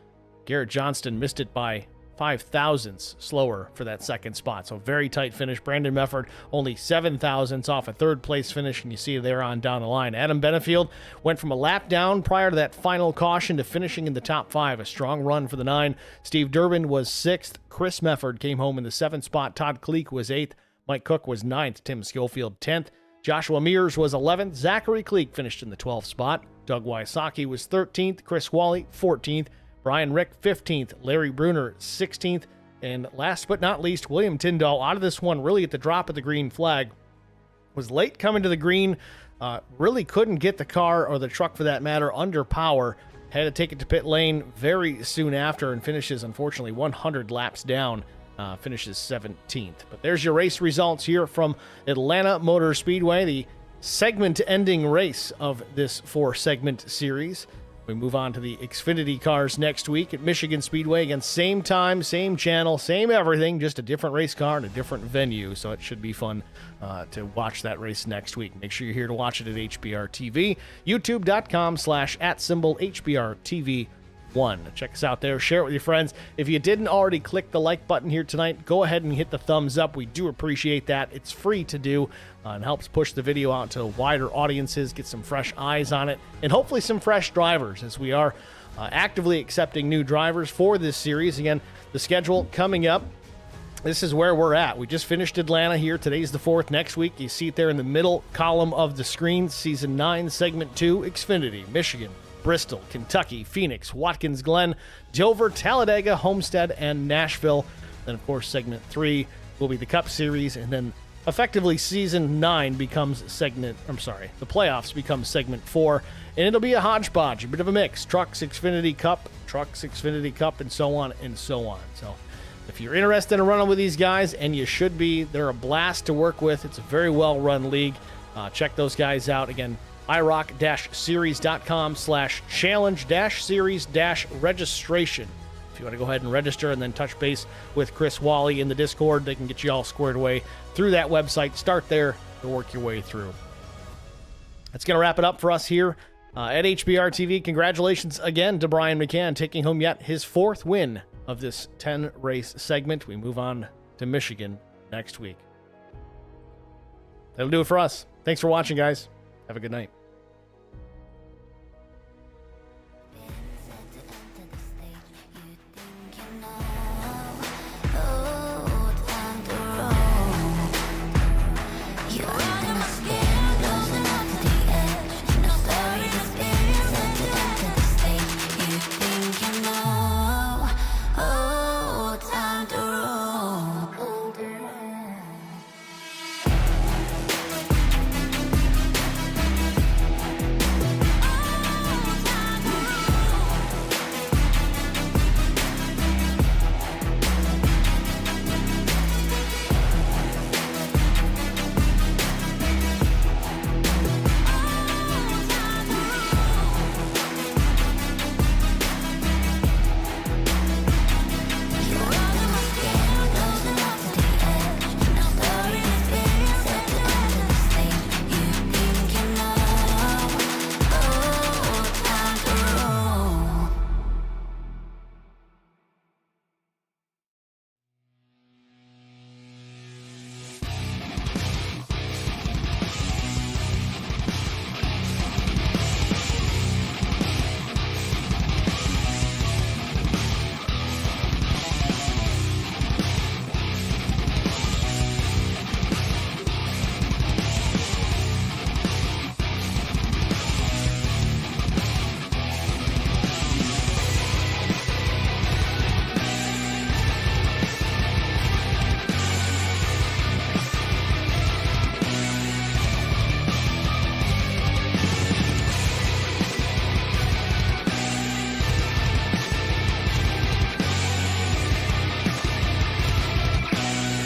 Garrett Johnston missed it by 5 thousandths slower for that second spot. So very tight finish. Brandon Mefford only 7 thousandths off a third place finish, and you see there on down the line. Adam Benefield went from a lap down prior to that final caution to finishing in the top 5. A strong run for the 9. Steve Durbin was 6th. Chris Mefford came home in the 7th spot. Todd Kleek was 8th. Mike Cook was 9th. Tim Schofield 10th. Joshua Mears was 11th. Zachary Kleek finished in the 12th spot. Doug Wysocki was 13th. Chris Wally 14th. Brian Rick, 15th. Larry Bruner, 16th. And last but not least, William Tyndall out of this one really at the drop of the green flag. Was late coming to the green. Really couldn't get the car, or the truck for that matter, under power. Had to take it to pit lane very soon after and finishes, unfortunately, 100 laps down. Finishes 17th. But there's your race results here from Atlanta Motor Speedway, the segment-ending race of this 4-segment series. We move on to the Xfinity cars next week at Michigan Speedway. Again, same time, same channel, same everything, just a different race car and a different venue. So it should be fun to watch that race next week. Make sure you're here to watch it at HBR TV, youtube.com/@HBR TV1. Check us out there. Share it with your friends. If you didn't already click the like button here tonight, go ahead and hit the thumbs up. We do appreciate that. It's free to do and helps push the video out to wider audiences, get some fresh eyes on it, and hopefully some fresh drivers, as we are actively accepting new drivers for this series. Again, the schedule coming up, this is where we're at. We just finished Atlanta here. Today's the 4th. Next week, you see it there in the middle column of the screen. Season 9, Segment 2, Xfinity, Michigan, Bristol, Kentucky, Phoenix, Watkins Glen, Dover, Talladega, Homestead, and Nashville. Then, of course, Segment 3 will be the Cup Series, and then effectively Season 9 becomes the playoffs become Segment 4, and it'll be a hodgepodge, a bit of a mix. Trucks, Xfinity Cup, and so on and so on. So if you're interested in running with these guys, and you should be, they're a blast to work with. It's a very well-run league. Check those guys out. Again, IROC-series.com/challenge-series-registration. If you want to go ahead and register and then touch base with Chris Wally in the Discord, they can get you all squared away through that website. Start there and work your way through. That's going to wrap it up for us here at HBR TV. Congratulations again to Brian McCann, taking home yet his 4th win of this 10-race segment. We move on to Michigan next week. That'll do it for us. Thanks for watching, guys. Have a good night.